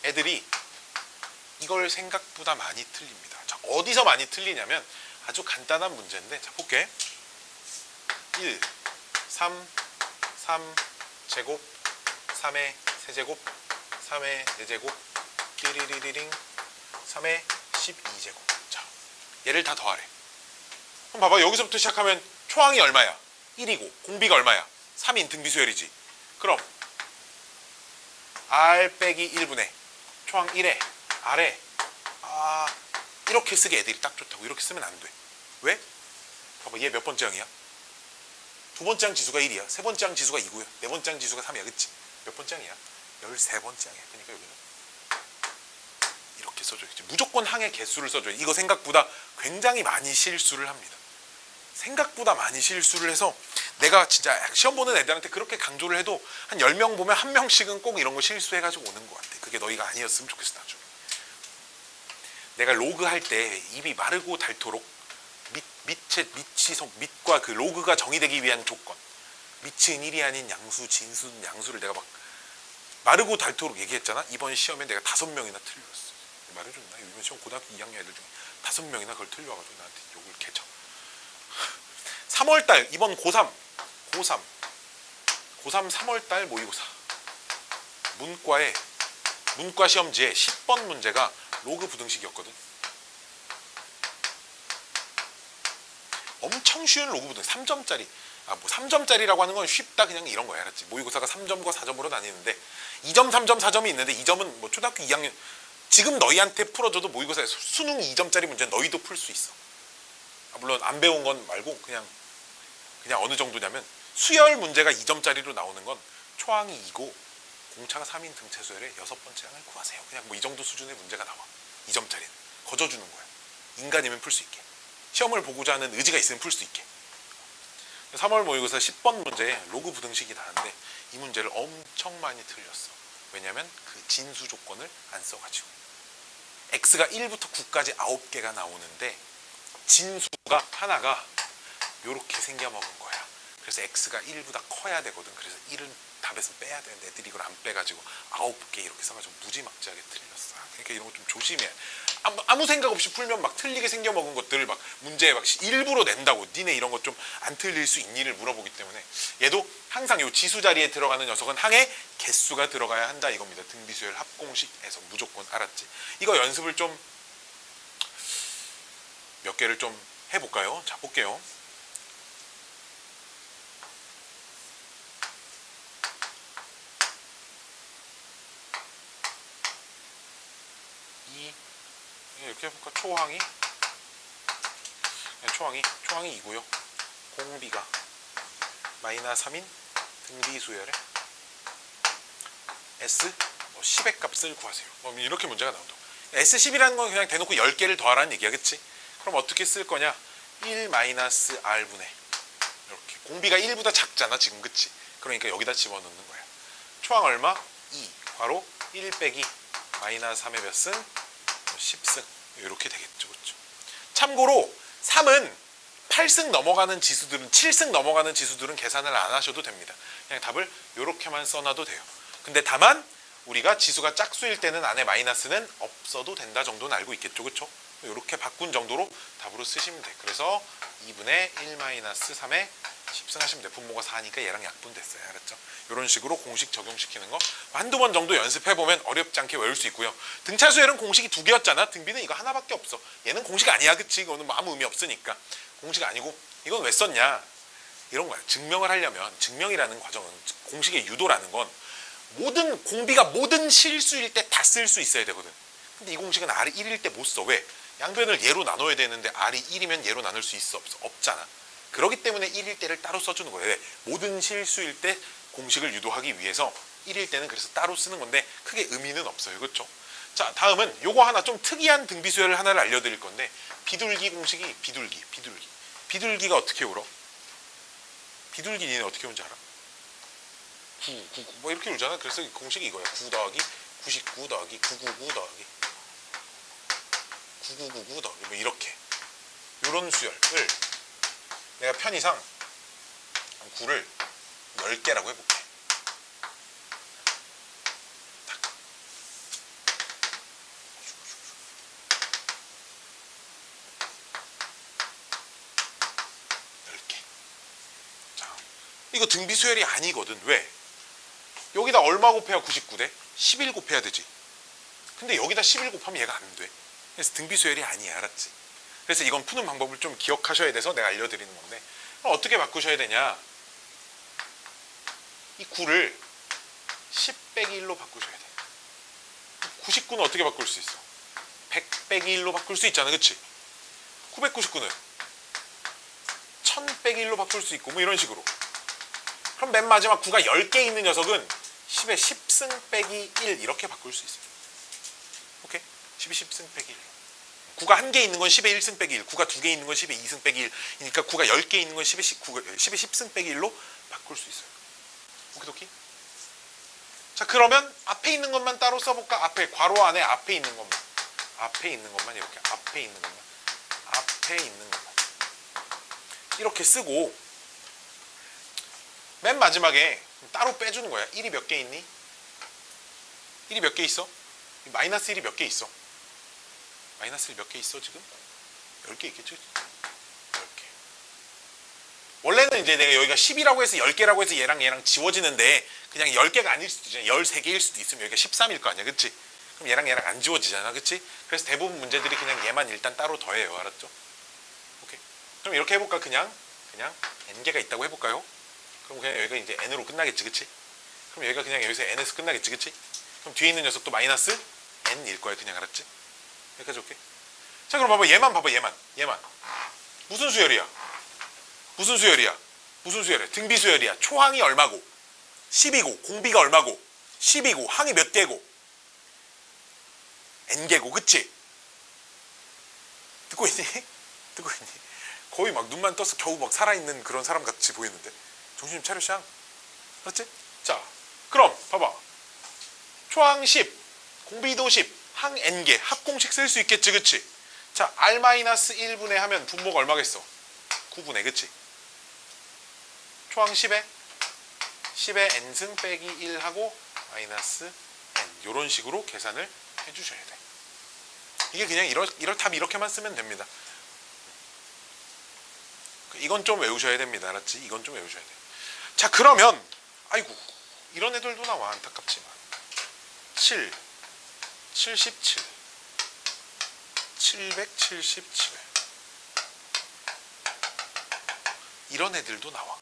애들이 이걸 생각보다 많이 틀립니다. 자, 어디서 많이 틀리냐면 아주 간단한 문제인데, 자, 볼게. 1, 3, 3 제곱 3의 세제곱 3의 4제곱 띠리리리링 3의 12제곱. 자, 얘를 다 더하래. 그럼 봐봐. 여기서부터 시작하면 초항이 얼마야? 1이고 공비가 얼마야? 3인 등비수열이지. 그럼 R 빼기 1분의 초항 1에 R에 이렇게 쓰게 애들이 딱 좋다고. 이렇게 쓰면 안 돼. 왜? 봐봐. 얘 몇 번째 항이야? 두 번째 항 지수가 1이야. 세 번째 항 지수가 2고요. 네 번째 항 지수가 3이야. 그치? 몇 번째 항이야? 13번째 항이야. 그러니까 여기는 이렇게 써줘야지. 무조건 항의 개수를 써줘야 돼. 이거 생각보다 굉장히 많이 실수를 합니다. 생각보다 많이 실수를 해서 내가 진짜 시험 보는 애들한테 그렇게 강조를 해도 한 10명 보면 한 명씩은 꼭 이런 거 실수해가지고 오는 것 같아. 그게 너희가 아니었으면 좋겠어. 나중에 내가 로그 할 때 입이 마르고 닳도록 밑과 그 로그가 정의되기 위한 조건, 밑은 1이 아닌 양수, 진수는 양수를 내가 막 마르고 닳도록 얘기했잖아. 이번 시험에 내가 5명이나 틀렸어. 말해줬나? 이번 시험 고등학교 2학년 애들 중에 5명이나 그걸 틀려가지고 나한테 욕을 개쳐. 3월달 이번 고3 3월달 모의고사 문과 시험지에 10번 문제가 로그 부등식이었거든. 엄청 쉬운 로그 부등식 3점짜리. 뭐 3점짜리라고 하는 건 쉽다 그냥 이런 거야. 알았지? 모의고사가 3점과 4점으로 나뉘는데 2점, 3점, 4점이 있는데 2점은 뭐 초등학교 2학년 지금 너희한테 풀어줘도 모의고사에서 수능 2점짜리 문제 너희도 풀 수 있어. 물론 안 배운 건 말고 그냥 어느 정도냐면 수열 문제가 2점짜리로 나오는 건 초항이 2고 공차가 3인 등차 수열의 6번째 항을 구하세요. 그냥 뭐 이 정도 수준의 문제가 나와. 2점짜리는 거저주는 거야. 인간이면 풀 수 있게. 시험을 보고자 하는 의지가 있으면 풀 수 있게. 3월 모의고사 10번 문제에 로그 부등식이 나왔는데 이 문제를 엄청 많이 틀렸어. 왜냐면 그 진수 조건을 안 써가지고. x가 1부터 9까지 9개가 나오는데 진수가 하나가 요렇게 생겨먹은 거야. 그래서 x가 1보다 커야 되거든. 그래서 1은 답에서 빼야 되는데 애들이 이걸 안 빼가지고 9개 이렇게 써가지고 무지막지하게 틀렸어. 그러니까 이런 거 좀 조심해. 아무 생각 없이 풀면 막 틀리게 생겨먹은 것들을 막 문제에 막 일부러 낸다고. 니네 이런 거 좀 안 틀릴 수 있니를 물어보기 때문에 얘도 항상 요 지수 자리에 들어가는 녀석은 항에 개수가 들어가야 한다 이겁니다. 등비수열 합공식에서 무조건. 알았지? 이거 연습을 좀 몇 개를 좀 해볼까요? 자, 볼게요. 이렇게 해볼까? 초항이 2고요. 공비가 마이너스 3인 등비수열에 S 10의 값을 구하세요. 이렇게 문제가 나온다고. S10이라는 건 그냥 대놓고 10개를 더하라는 얘기야. 그치? 그럼 어떻게 쓸 거냐? 1 마이너스 R분의 이렇게. 공비가 1보다 작잖아 지금. 그치? 그러니까 여기다 집어넣는 거야. 초항 얼마? 2 괄호 1 빼기 마이너스 3의 몇 승? 10승. 이렇게 되겠죠. 그렇죠? 참고로 3은 8승 넘어가는 지수들은 7승 넘어가는 지수들은 계산을 안 하셔도 됩니다. 그냥 답을 이렇게만 써놔도 돼요. 근데 다만 우리가 지수가 짝수일 때는 안에 마이너스는 없어도 된다 정도는 알고 있겠죠. 그렇죠? 이렇게 바꾼 정도로 답으로 쓰시면 돼. 그래서 2분의 1 마이너스 3에 10승 하시면 돼. 분모가 4니까 얘랑 약분됐어요. 알았죠? 이런 식으로 공식 적용시키는 거 한두 번 정도 연습해보면 어렵지 않게 외울 수 있고요. 등차수열은 공식이 2개였잖아. 등비는 이거 하나밖에 없어. 얘는 공식 아니야. 그치? 이거는 뭐 아무 의미 없으니까. 공식 아니고 이건 왜 썼냐? 이런 거야. 증명을 하려면 증명이라는 과정은 공식의 유도라는 건 모든 공비가 모든 실수일 때 다 쓸 수 있어야 되거든. 근데 이 공식은 R이 1일 때 못 써. 왜? 양변을 얘로 나눠야 되는데 R이 1이면 얘로 나눌 수 있어? 없어? 없잖아. 그렇기 때문에 1일 때를 따로 써주는 거예요. 왜? 모든 실수일 때 공식을 유도하기 위해서 1일 때는 그래서 따로 쓰는 건데 크게 의미는 없어요. 그렇죠? 자, 다음은 요거 하나 좀 특이한 등비수열을 하나를 알려드릴 건데 비둘기 공식이 비둘기가 어떻게 울어? 비둘기 니네 어떻게 우는지 알아? 9 뭐 이렇게 울잖아. 그래서 공식이 이거야. 9 더하기 99 더하기 999 더하기 9999 더하기 뭐 이렇게 요런 수열을 내가 편의상 9를 10개라고 해볼게. 이거 등비수열이 아니거든. 왜? 여기다 얼마 곱해야 99돼? 11 곱해야 되지. 근데 여기다 11 곱하면 얘가 안 돼. 그래서 등비수열이 아니야. 알았지? 그래서 이건 푸는 방법을 좀 기억하셔야 돼서 내가 알려드리는 건데 그럼 어떻게 바꾸셔야 되냐? 이 9를 10 빼기 1로 바꾸셔야 돼. 99는 어떻게 바꿀 수 있어? 100 빼기 1로 바꿀 수 있잖아. 그치? 999는 1000 빼기 1로 바꿀 수 있고 뭐 이런 식으로. 그럼 맨 마지막 9가 10개 있는 녀석은 10에 10승 빼기 1 이렇게 바꿀 수 있어요. 오케이? 10에 10승 빼기 1. 9가 1개 있는 건 10에 1승 빼기 1. 9가 2개 있는 건 10에 2승 빼기 1. 그러니까 9가 10개 있는 건 10에 10승 빼기 1로 바꿀 수 있어요. 오키도키? 자, 그러면 앞에 있는 것만 따로 써볼까? 앞에 괄호 안에 앞에 있는 것만 이렇게 앞에 있는 것만 이렇게 쓰고 맨 마지막에 따로 빼주는 거야. 1이 몇 개 있니? 1이 몇 개 있어? 마이너스 1이 몇 개 있어? 마이너스 1 몇 개 있어 지금? 10개 있겠지? 10개. 원래는 이제 내가 여기가 10이라고 해서 10개라고 해서 얘랑 지워지는데 그냥 10개가 아닐 수도 있잖아. 13개일 수도 있으면 여기가 13일 거 아니야. 그치? 그럼 얘랑 안 지워지잖아. 그치? 그래서 대부분 문제들이 그냥 얘만 일단 따로 더해요. 알았죠? 오케이. 그럼 이렇게 해볼까? 그냥 n개가 있다고 해볼까요? 그럼 그냥 여기가 이제 n으로 끝나겠지. 그치? 그럼 여기가 그냥 여기서 n에서 끝나겠지. 그치? 그럼 뒤에 있는 녀석도 마이너스 n일 거야. 그냥. 알았지? 여기까지 올게. 자, 그럼 봐봐. 얘만 봐봐. 얘만. 무슨 수열이야? 무슨 수열이야? 무슨 수열이야? 등비 수열이야. 초항이 얼마고? 10이고 공비가 얼마고? 10이고 항이 몇 개고? n개고. 그치? 듣고 있니? 듣고 있니? 거의 막 눈만 떠서 겨우 막 살아있는 그런 사람 같이 보이는데 정신 좀 차려 샹. 그렇지? 자 그럼 봐봐. 초항 10 공비도 10 항 n개 합공식 쓸 수 있겠지. 그치? 자 r-1분의 하면 분모가 얼마겠어? 9분의. 그치? 초항 10에 n승 빼기 1하고 마이너스 n 이런 식으로 계산을 해주셔야 돼. 이게 그냥 이럴 답 이렇게만 쓰면 됩니다. 이건 좀 외우셔야 됩니다. 알았지? 이건 좀 외우셔야 돼. 자 그러면 아이고 이런 애들도 나와. 안타깝지만 7 77 777 이런 애들도 나와.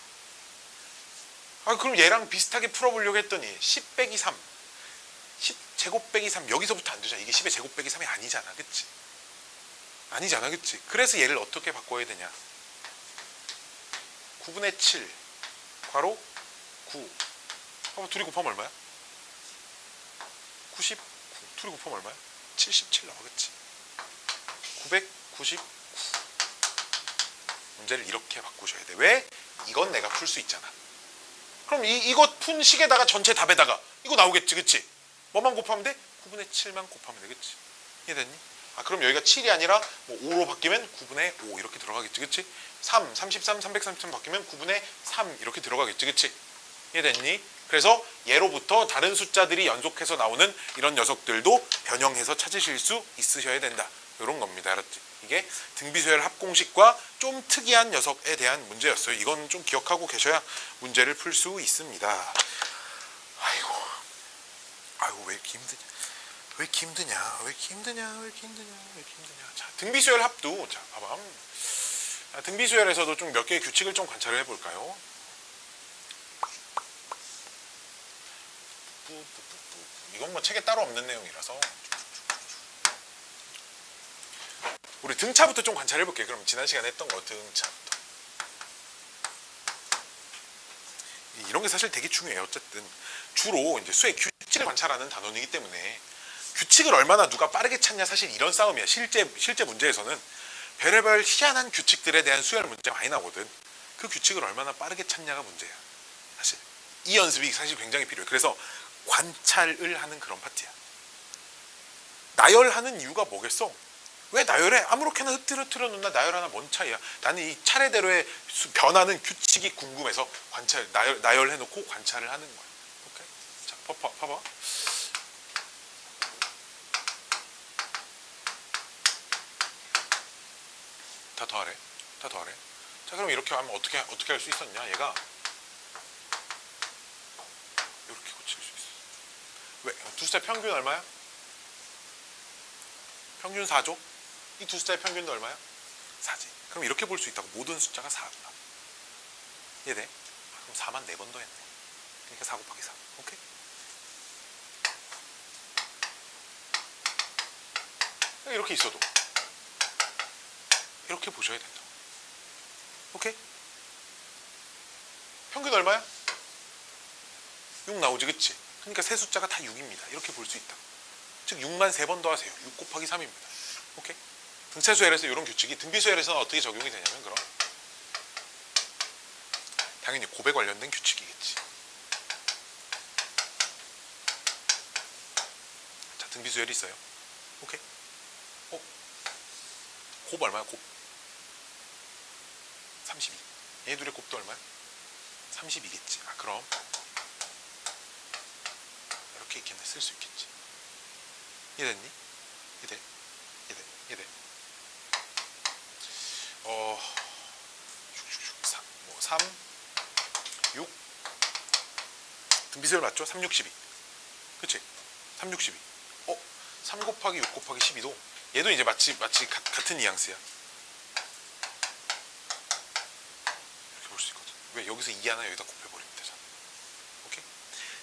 아 그럼 얘랑 비슷하게 풀어보려고 했더니 10 빼기 3 10 제곱 빼기 3 여기서부터 안 되잖아. 이게 10의 제곱 빼기 3이 아니잖아. 그치? 아니잖아. 그치? 그래서 얘를 어떻게 바꿔야 되냐. 9분의 7 괄호 9 둘이 곱하면 얼마야? 99 둘이 곱하면 얼마야? 77 나와. 그치? 999 문제를 이렇게 바꾸셔야 돼. 왜? 이건 내가 풀 수 있잖아. 그럼 이거 푼 식에다가 전체 답에다가 이거 나오겠지. 그치? 뭐만 곱하면 돼? 9분의 7만 곱하면 돼. 그치? 이해됐니? 아 그럼 여기가 7이 아니라 뭐 5로 바뀌면 9분의 5 이렇게 들어가겠지. 그치? 3, 33, 333 바뀌면 9분의 3 이렇게 들어가겠지. 그치? 이해됐니? 그래서 얘로부터 다른 숫자들이 연속해서 나오는 이런 녀석들도 변형해서 찾으실 수 있으셔야 된다. 이런 겁니다. 알았지? 이게 등비수열 합공식과 좀 특이한 녀석에 대한 문제였어요. 이건 좀 기억하고 계셔야 문제를 풀 수 있습니다. 아이고 왜 이렇게 힘드냐? 왜 이렇게 힘드냐? 왜 이렇게 힘드냐? 왜 이렇게 힘드냐? 왜 이렇게 힘드냐? 자, 등비수열 합도. 자, 봐봐. 등비수열에서도 좀 몇 개의 규칙을 좀 관찰을 해볼까요? 이건 뭐 책에 따로 없는 내용이라서 우리 등차부터 좀 관찰해 볼게요. 그럼 지난 시간에 했던 거 등차부터. 이런 게 사실 되게 중요해요. 어쨌든 주로 이제 수의 규칙을 관찰하는 단원이기 때문에 규칙을 얼마나 누가 빠르게 찾냐 사실 이런 싸움이야. 실제 문제에서는 별의별 희한한 규칙들에 대한 수열 문제 많이 나오거든. 그 규칙을 얼마나 빠르게 찾냐가 문제야. 사실 이 연습이 사실 굉장히 필요해. 그래서 관찰을 하는 그런 파트야. 나열하는 이유가 뭐겠어? 왜 나열해? 아무렇게나 흩트려 놓나 나열하나 뭔 차이야? 나는 이 차례대로의 변하는 규칙이 궁금해서 나열해놓고 관찰을 하는 거야. 오케이? 자, 봐봐. 다 더하래. 자, 그럼 이렇게 하면 어떻게 할 수 있었냐? 얘가 이렇게 고칠 수 있어. 왜? 두 숫자 평균 얼마야? 평균 4죠? 이 두 숫자의 평균도 얼마야? 4지. 그럼 이렇게 볼 수 있다고. 모든 숫자가 4구나. 이해돼? 그럼 4만 4번 더 했네. 그러니까 4 곱하기 4. 오케이? 이렇게 있어도 이렇게 보셔야 된다. 오케이? 평균 얼마야? 6 나오지. 그치? 그러니까 세 숫자가 다 6입니다. 이렇게 볼 수 있다. 즉 6만 3번 더 하세요. 6 곱하기 3입니다. 오케이? 등차수열에서 이런 규칙이 등비수열에서는 어떻게 적용이 되냐면 그럼 당연히 곱에 관련된 규칙이겠지. 자, 등비수열이 있어요. 오케이? 곱 얼마야? 곱 32. 얘 둘의 곱도 얼마야? 32겠지. 아, 그럼 이렇게 있겠네. 쓸 수 있겠지. 이해됐니? 이해돼? 3, 6 등비수열 맞죠? 3, 6, 12 그치? 3, 6, 12 3 곱하기 6 곱하기 12도 얘도 이제 마치 같은 뉘앙스야. 이렇게 볼 수 있거든. 왜? 여기서 2 하나 여기다 곱해버리면 되잖아. 오케이?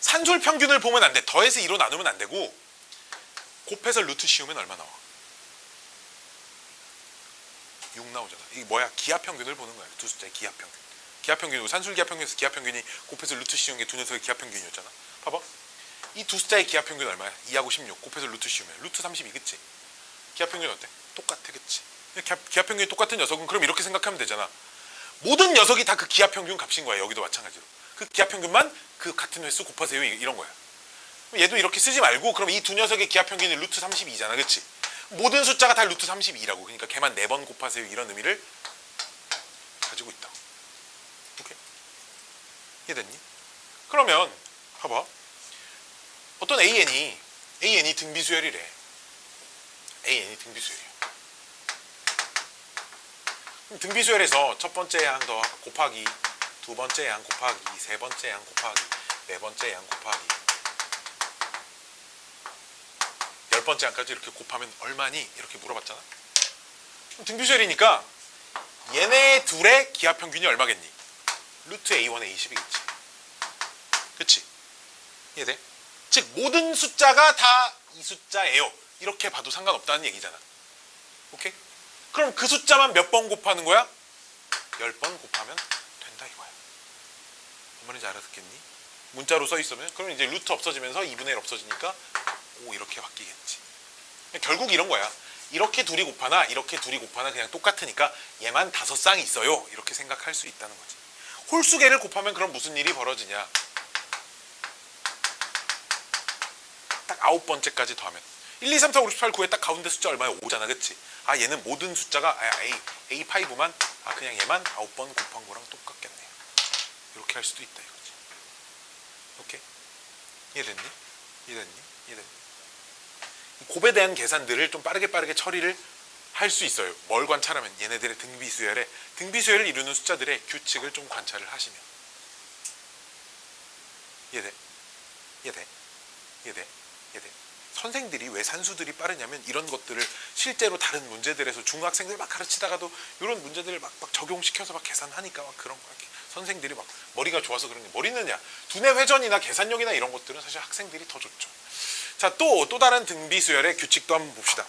산술 평균을 보면 안 돼. 더해서 2로 나누면 안 되고 곱해서 루트 씌우면 얼마 나와? 6 나오잖아. 이게 뭐야? 기하평균을 보는 거야. 두 숫자의 기하평균. 기하평균이고 산술기하평균에서 기하평균이 곱해서 루트 씌운 게 두 녀석의 기하평균이었잖아. 봐봐. 이 두 숫자의 기하평균 얼마야? 2하고 16 곱해서 루트 씌우면 루트 32 그치? 기하평균 어때? 똑같아 그치? 기하평균이 똑같은 녀석은 그럼 이렇게 생각하면 되잖아. 모든 녀석이 다 그 기하평균 값인 거야. 여기도 마찬가지로. 그 기하평균만 그 같은 횟수 곱하세요. 이런 거야. 얘도 이렇게 쓰지 말고 그럼 이 두 녀석의 기하평균이 루트 32잖아. 그치? 모든 숫자가 다 루트 32라고. 그러니까 걔만 4번 곱하세요. 이런 의미를 가지고 있다. 오케이? 이해됐니? 그러면 봐봐. 어떤 AN이 등비수열이래. AN이 등비수열이야. 등비수열에서 첫 번째 양 더 곱하기, 두 번째 양 곱하기, 세 번째 양 곱하기, 네 번째 양 곱하기, 10번째 양까지 이렇게 곱하면 얼마니? 이렇게 물어봤잖아. 등비수열이니까 얘네 둘의 기하평균이 얼마겠니? 루트 A1, A10이겠지. 그치? 이해돼? 즉 모든 숫자가 다 이 숫자예요. 이렇게 봐도 상관없다는 얘기잖아. 오케이? 그럼 그 숫자만 몇 번 곱하는 거야? 10번 곱하면 된다 이거야. 뭔 말인지 알아듣겠니? 문자로 써 있으면 그럼 이제 루트 없어지면서 2분의 1 없어지니까 5 이렇게 바뀌겠지. 결국 이런 거야. 이렇게 둘이 곱하나 이렇게 둘이 곱하나 그냥 똑같으니까 얘만 5쌍이 있어요. 이렇게 생각할 수 있다는 거지. 홀수개를 곱하면 그럼 무슨 일이 벌어지냐? 딱 9번째까지 더하면 1, 2, 3, 4, 5, 6, 7, 8, 9에 딱 가운데 숫자 얼마야? 5잖아. 그치? 아 얘는 모든 숫자가 A5만 그냥 얘만 9번 곱한 거랑 똑같겠네요. 이렇게 할 수도 있다 이거지. 오케이? 이해됐니? 이해됐니? 곱에 대한 계산들을 좀 빠르게 처리를 할 수 있어요. 뭘 관찰하면? 얘네들의 등비수열을 이루는 숫자들의 규칙을 좀 관찰을 하시면. 이해돼? 선생들이 왜 산수들이 빠르냐면 이런 것들을 실제로 다른 문제들에서 중학생들 막 가르치다가도 이런 문제들을 막 적용시켜서 막 계산하니까 막 그런 거야. 선생들이 막 머리가 좋아서 그런 게 머리느냐. 두뇌 회전이나 계산력이나 이런 것들은 사실 학생들이 더 좋죠. 자, 또 다른 등비수열의 규칙도 한번 봅시다.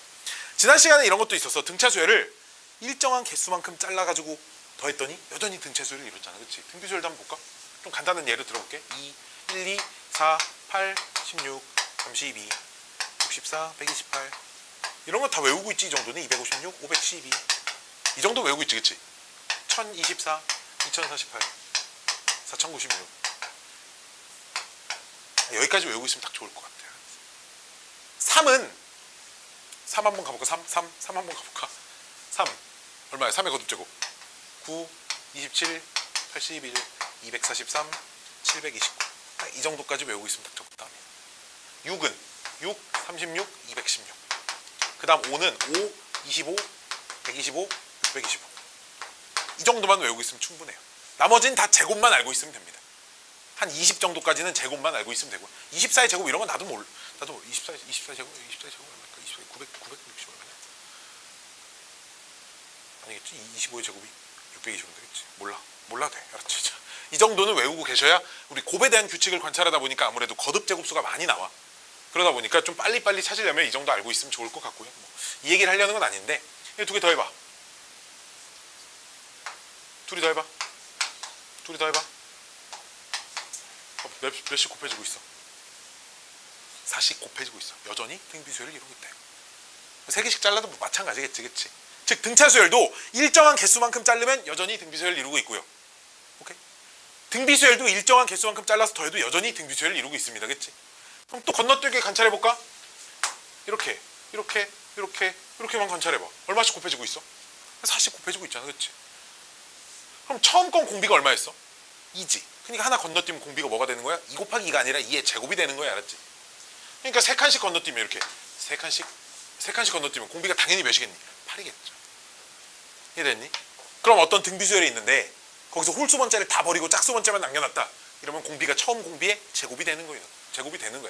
지난 시간에 이런 것도 있었어. 등차수열을 일정한 개수만큼 잘라가지고 더했더니 여전히 등차수열을 이뤘잖아. 그치? 등비수열도 한번 볼까? 좀 간단한 예를 들어볼게. 2, 1, 2, 4, 8, 16, 32, 64, 128 이런 거 다 외우고 있지. 이 정도는 256, 512 이 정도 외우고 있지. 그치? 1024, 2048, 4096 여기까지 외우고 있으면 딱 좋을 것 같아요. 3 한번 가볼까? 3 한번 가볼까? 3 얼마야? 3의 거듭제곱 9, 27, 81, 243, 729 이 정도까지 외우고 있으면 딱 적다. 6은 6, 36, 216 그 다음 5는 5, 25, 125, 625 이 정도만 외우고 있으면 충분해요. 나머지는 다 제곱만 알고 있으면 됩니다. 한 20 정도까지는 제곱만 알고 있으면 되고 24의 제곱 이런 건 나도 24의 제곱 얼마일까? 960 얼마냐? 아니겠지? 25의 제곱이 620은 되겠지? 몰라 돼. 알았지? 자, 이 정도는 외우고 계셔야 우리 곱에 대한 규칙을 관찰하다 보니까 아무래도 거듭 제곱수가 많이 나와. 그러다 보니까 좀 빨리 찾으려면 이 정도 알고 있으면 좋을 것 같고요. 이 얘기를 하려는 건 아닌데 두 개 더 해봐. 둘이 더 해봐. 몇씩 곱해지고 있어? 4씩 곱해지고 있어. 여전히 등비수열을 이루고 있다. 3개씩 잘라도 마찬가지겠지. 그치? 즉 등차수열도 일정한 개수만큼 자르면 여전히 등비수열을 이루고 있고요. 오케이? 등비수열도 일정한 개수만큼 잘라서 더해도 여전히 등비수열을 이루고 있습니다. 그치? 그럼 또 건너뛰기 관찰해볼까? 이렇게만 관찰해봐. 얼마씩 곱해지고 있어? 4씩 곱해지고 있잖아. 그치? 그럼 처음 건 공비가 얼마였어? 2지. 그러니까 하나 건너뛰면 공비가 뭐가 되는 거야? 2 곱하기 2가 아니라 2의 제곱이 되는 거야. 알았지? 그러니까 3칸씩 건너뛰면 이렇게 3칸씩 건너뛰면 공비가 당연히 몇이겠니? 8이겠죠. 이해됐니? 그럼 어떤 등비수열이 있는데 거기서 홀수 번째를 다 버리고 짝수 번째만 남겨놨다. 이러면 공비가 처음 공비의 제곱이 되는 거예요.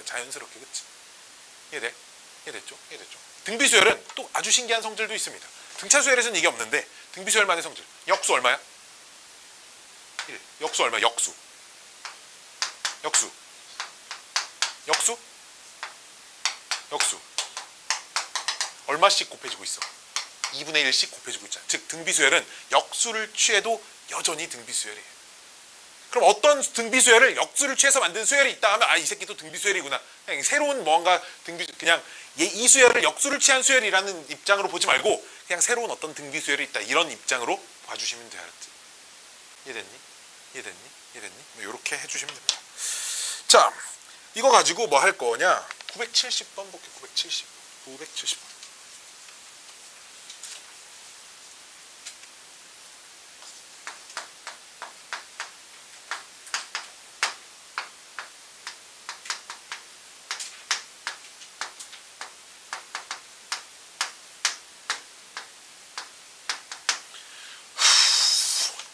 자연스럽게. 그치? 이해됐죠? 등비수열은 또 아주 신기한 성질도 있습니다. 등차수열에서는 이게 없는데 등비수열만의 성질. 역수 얼마야? 1. 역수 얼마야? 역수 얼마씩 곱해지고 있어? 2분의 1씩 곱해주고 있잖아. 즉 등비수열은 역수를 취해도 여전히 등비수열이에요. 그럼 어떤 등비수열을 역수를 취해서 만든 수열이 있다 하면 아, 이 새끼도 등비수열이구나. 그냥 새로운 뭔가 그냥 이 수열을 역수를 취한 수열이라는 입장으로 보지 말고 그냥 새로운 어떤 등비수열이 있다 이런 입장으로 봐주시면 돼요. 알았지? 이해됐니? 이해됐니? 이해됐니? 뭐 이렇게 해주시면 됩니다. 자, 이거 가지고 뭐 할 거냐? 970번 볼게요. 970번.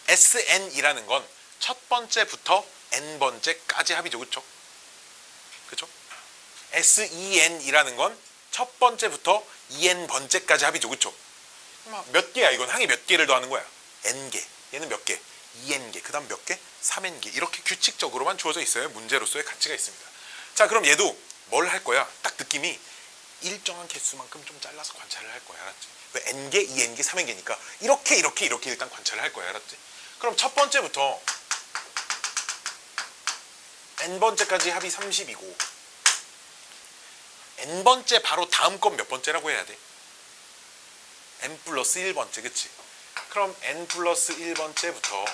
SN이라는 건 첫 번째부터 n번째까지 합이죠. 그쵸? 그쵸? SEN이라는 건 첫 번째부터 EN번째까지 합이죠. 그쵸? 몇 개야 이건? 항이 몇 개를 더하는 거야? n개. 얘는 몇 개? 2n개. 그 다음 몇 개? 3n개. 이렇게 규칙적으로만 주어져 있어요. 문제로서의 가치가 있습니다. 자, 그럼 얘도 뭘 할 거야? 딱 느낌이 일정한 개수만큼 좀 잘라서 관찰을 할 거야. 알았지? 왜 n개, 2n개, 3n개니까 이렇게 일단 관찰을 할 거야. 알았지? 그럼 첫 번째부터 n번째까지 합이 30이고 n번째 바로 다음 건 몇 번째라고 해야 돼? n 플러스 1번째. 그치? 그럼 n 플러스 1번째부터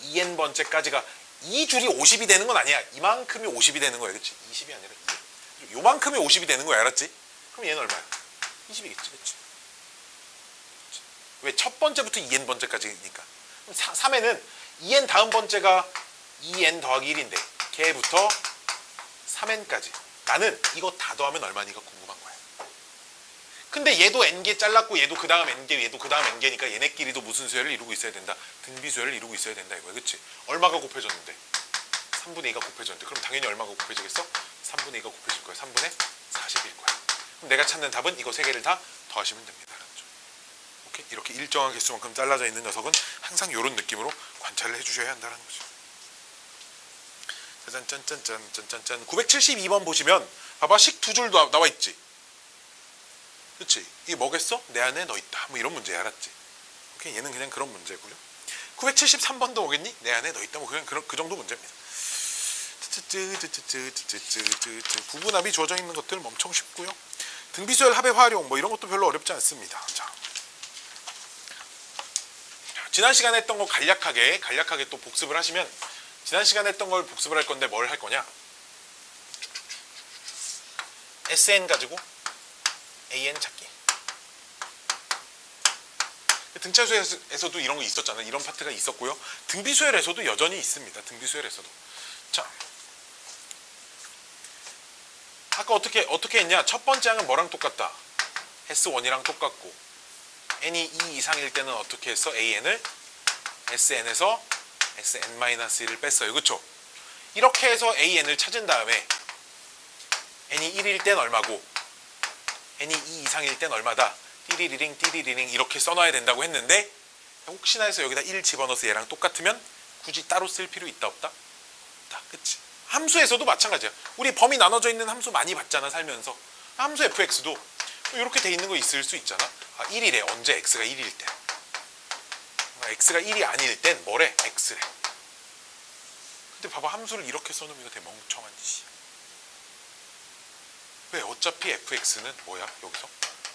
2n번째까지가 이 줄이 50이 되는 건 아니야. 이만큼이 50이 되는 거야. 그치? 20이 아니라 요만큼이 50이 되는 거야. 알았지? 그럼 얘는 얼마야? 20이겠지. 그치? 왜? 첫 번째부터 2n번째까지니까. 3n은 2n 다음 번째가 2n 더하기 1인데 걔부터 3n까지. 나는 이거 다 더하면 얼마니가 궁금한 거야. 근데 얘도 n개 잘랐고 얘도 그 다음 n개, 얘도 그 다음 n개니까 얘네끼리도 무슨 수열을 이루고 있어야 된다? 등비수열을 이루고 있어야 된다 이거야. 그치? 얼마가 곱해졌는데? 3분의 2가 곱해졌는데 그럼 당연히 얼마가 곱해지겠어? 3분의 2가 곱해질 거야. 3분의 40일 거야. 그럼 내가 찾는 답은 이거 세 개를 다 더하시면 됩니다. 알았죠? 오케이? 이렇게 일정한 개수만큼 잘라져 있는 녀석은 항상 이런 느낌으로 관찰을 해주셔야 한다는 거죠. 짠짠짠짠짠짠짠. 972번 보시면 봐봐, 식 두 줄 나와 있지. 그치? 이게 뭐겠어? 내 안에 너 있다. 뭐 이런 문제. 알았지? 오케이? 얘는 그냥 그런 문제고요. 973번도 오겠니? 내 안에 너 있다. 뭐 그냥 그 정도 문제입니다. 부분합이 주어져 있는 것들 엄청 쉽고요. 등비수열 합의 활용 뭐 이런 것도 별로 어렵지 않습니다. 자, 지난 시간에 했던 거 간략하게 또 복습을 하시면 지난 시간에 했던 걸 복습을 할 건데 뭘 할 거냐? SN 가지고 AN 찾기. 등차수에서도 이런 거 있었잖아요. 이런 파트가 있었고요. 등비수열에서도 여전히 있습니다. 등비수열에서도. 자, 아까 어떻게 했냐? 첫 번째 항은 뭐랑 똑같다? S1이랑 똑같고 n이 2 이상일 때는 어떻게 했어? AN을 SN에서 SN-1을 뺐어요. 그쵸? 이렇게 해서 AN을 찾은 다음에 n이 1일 땐 얼마고 n이 2 이상일 땐 얼마다? 띠리리링 이렇게 써놔야 된다고 했는데 혹시나 해서 여기다 1 집어넣어서 얘랑 똑같으면 굳이 따로 쓸 필요 있다 없다? 없다. 그치? 함수에서도 마찬가지야. 우리 범위 나눠져 있는 함수 많이 봤잖아 살면서. 함수 fx도 이렇게 돼 있는 거 있을 수 있잖아. 아, 1이래. 언제? x가 1일 때. x가 1이 아닐 땐 뭐래? x래. 근데 봐봐, 함수를 이렇게 써놓으면 이거 되게 멍청한 짓이야. 왜? 어차피 fx는 뭐야? 여기서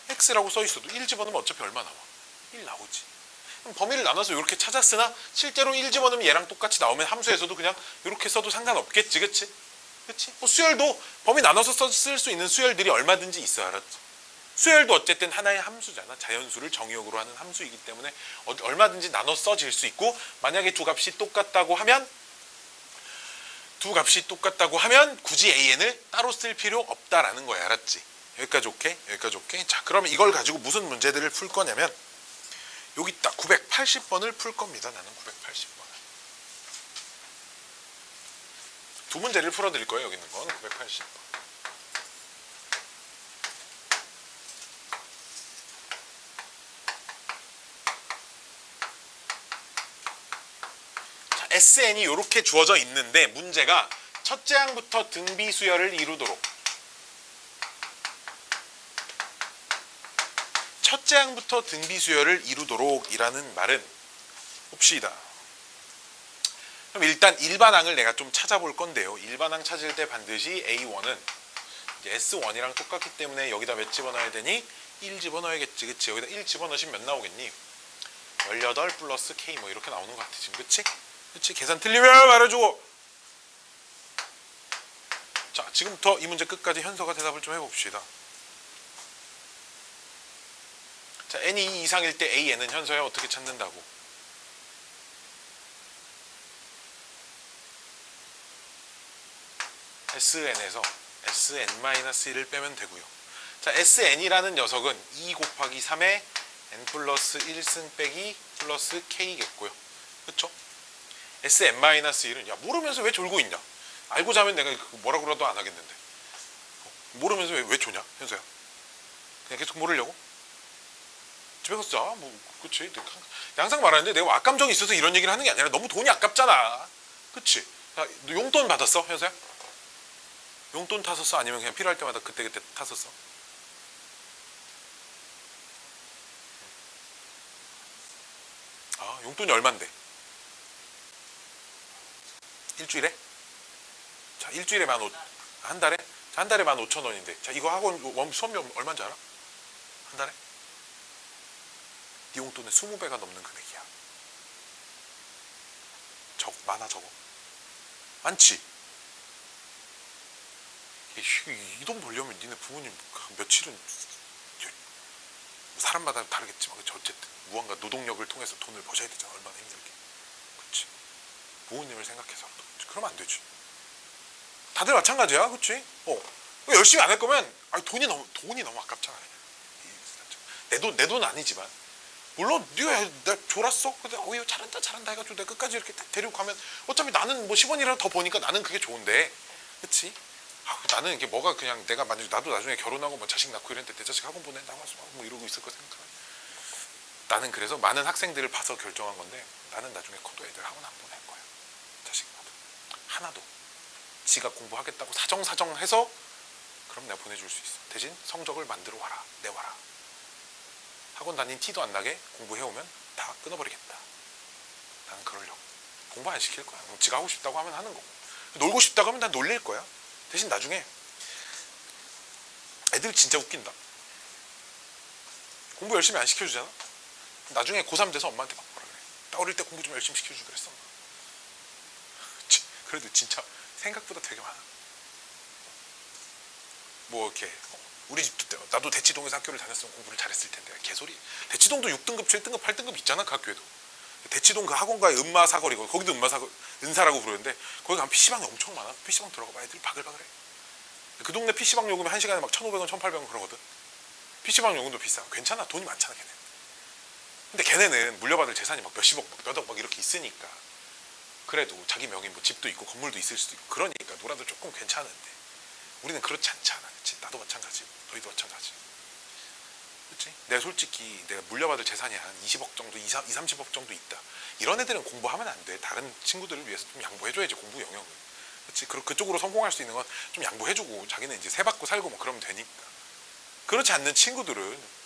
x라고 써있어도 1 집어넣으면 어차피 얼마 나와? 1 나오지. 그럼 범위를 나눠서 이렇게 찾았으나 실제로 1 집어넣으면 얘랑 똑같이 나오면 함수에서도 그냥 이렇게 써도 상관없겠지. 그치? 그치? 뭐 수열도 범위 나눠서 쓸 수 있는 수열들이 얼마든지 있어. 알았지? 수열도 어쨌든 하나의 함수잖아. 자연수를 정의역으로 하는 함수이기 때문에 얼마든지 나눠 써질 수 있고, 만약에 두 값이 똑같다고 하면 굳이 AN을 따로 쓸 필요 없다라는 거야. 알았지? 여기까지 오케이? 여기까지 오케이? 자, 그러면 이걸 가지고 무슨 문제들을 풀 거냐면 여기 딱 980번을 풀 겁니다. 나는 980번. 두 문제를 풀어드릴 거예요. 여기 있는 건 980번. SN이 이렇게 주어져 있는데 문제가 첫째 항부터 등비수열을 이루도록 첫째 항부터 등비수열을 이루도록 이라는 말은 봅시다. 그럼 일단 일반항을 내가 좀 찾아볼 건데요. 일반항 찾을 때 반드시 A1은 S1이랑 똑같기 때문에 여기다 몇 집어넣어야 되니? 1 집어넣어야겠지. 그치? 여기다 1 집어넣으시면 몇 나오겠니? 18 플러스 K 뭐 이렇게 나오는 것 같아 지금. 그치? 그치? 계산 틀리면 말해주고. 자, 지금부터 이 문제 끝까지 현서가 대답을 좀 해봅시다. 자, n이 이상일 때 AN은 현서야 어떻게 찾는다고? SN에서 SN-1을 빼면 되고요. 자, SN이라는 녀석은 2 곱하기 3의 n 플러스 1승 빼기 플러스 K겠고요. 그쵸? SN-1은 야 모르면서 왜 졸고 있냐? 알고 자면 내가 뭐라 그래도 안 하겠는데. 모르면서 왜 조냐? 현서야. 그냥 계속 모르려고? 집에 가서 자. 뭐 그치? 내가 항상 말하는데 내가 악감정이 있어서 이런 얘기를 하는 게 아니라 너무 돈이 아깝잖아. 그치? 야, 너 용돈 받았어? 현서야? 용돈 탔었어? 아니면 그냥 필요할 때마다 그때그때 탔었어? 아, 용돈이 얼만데? 일주일에? 자, 일주일에 한 달에? 자, 한 달에 15,000원인데. 자, 이거 학원 수업료 얼마인지 알아? 한 달에? 네 용돈의 20배가 넘는 금액이야. 많아 적어? 많지? 이 돈 벌려면 니네 부모님 며칠은 사람마다 다르겠지만 그치? 어쨌든 무언가 노동력을 통해서 돈을 버셔야 되잖아. 얼마나 힘들게. 그치? 부모님을 생각해서 그러면 안 되지. 다들 마찬가지야. 그치? 열심히 안 할 거면 돈이 너무 아깝잖아. 내 돈 아니지만 물론 네가 나 졸았어? 근데 잘한다 해가지고 내가 끝까지 이렇게 데리고 가면 어차피 나는 뭐 10원이라도 더 버니까 나는 그게 좋은데. 그치? 나는 이게 뭐가 그냥 내가 만약에 나도 나중에 결혼하고 뭐 자식 낳고 이랬는데 내 자식 학원 보낸다 뭐 이러고 있을 거 생각하면 나는 그래서 많은 학생들을 봐서 결정한 건데 나는 나중에 커도 애들 학원 안 보낼 거야. 자식마다 하나도 지가 공부하겠다고 사정 해서 그럼 내가 보내줄 수 있어. 대신 성적을 만들어 와라. 내와라. 학원 다닌 티도 안 나게 공부해오면 다 끊어버리겠다. 나는 그러려고. 공부 안 시킬 거야. 지가 하고 싶다고 하면 하는 거고. 놀고 싶다고 하면 난 놀릴 거야. 대신 나중에 애들 진짜 웃긴다. 공부 열심히 안 시켜주잖아? 나중에 고3 돼서 엄마한테 막 뭐라 그래. 나 어릴 때 공부 좀 열심히 시켜주고 그랬어. 그래도 진짜 생각보다 되게 많아. 뭐 이렇게 우리 집도 나도 대치동에서 학교를 다녔으면 공부를 잘했을 텐데. 개소리. 대치동도 6등급, 7등급, 8등급 있잖아. 그 학교에도. 대치동 그 학원가에 은마사거리고 거기도 은사라고 부르는데 거기 가면 PC방이 엄청 많아. PC방 들어가 봐. 애들이 바글바글해. 그 동네 PC방 요금이 1시간에 막 1,500원, 1,800원 그러거든. PC방 요금도 비싸. 괜찮아. 돈이 많잖아 걔네. 근데 걔네는 물려받을 재산이 막 몇십억, 몇억 막 이렇게 있으니까 그래도 자기 명의 뭐 집도 있고 건물도 있을 수도 있고 그러니까 놀아도 조금 괜찮은데 우리는 그렇지 않잖아. 그치? 나도 마찬가지고 너희도 마찬가지. 그치? 내가 솔직히 내가 물려받을 재산이 한 20억 정도, 30억 정도 있다. 이런 애들은 공부하면 안 돼. 다른 친구들을 위해서 좀 양보해줘야지 공부 영역을. 그치? 그쪽으로 성공할 수 있는 건 좀 양보해주고 자기는 이제 세 받고 살고 뭐 그러면 되니까. 그렇지 않는 친구들은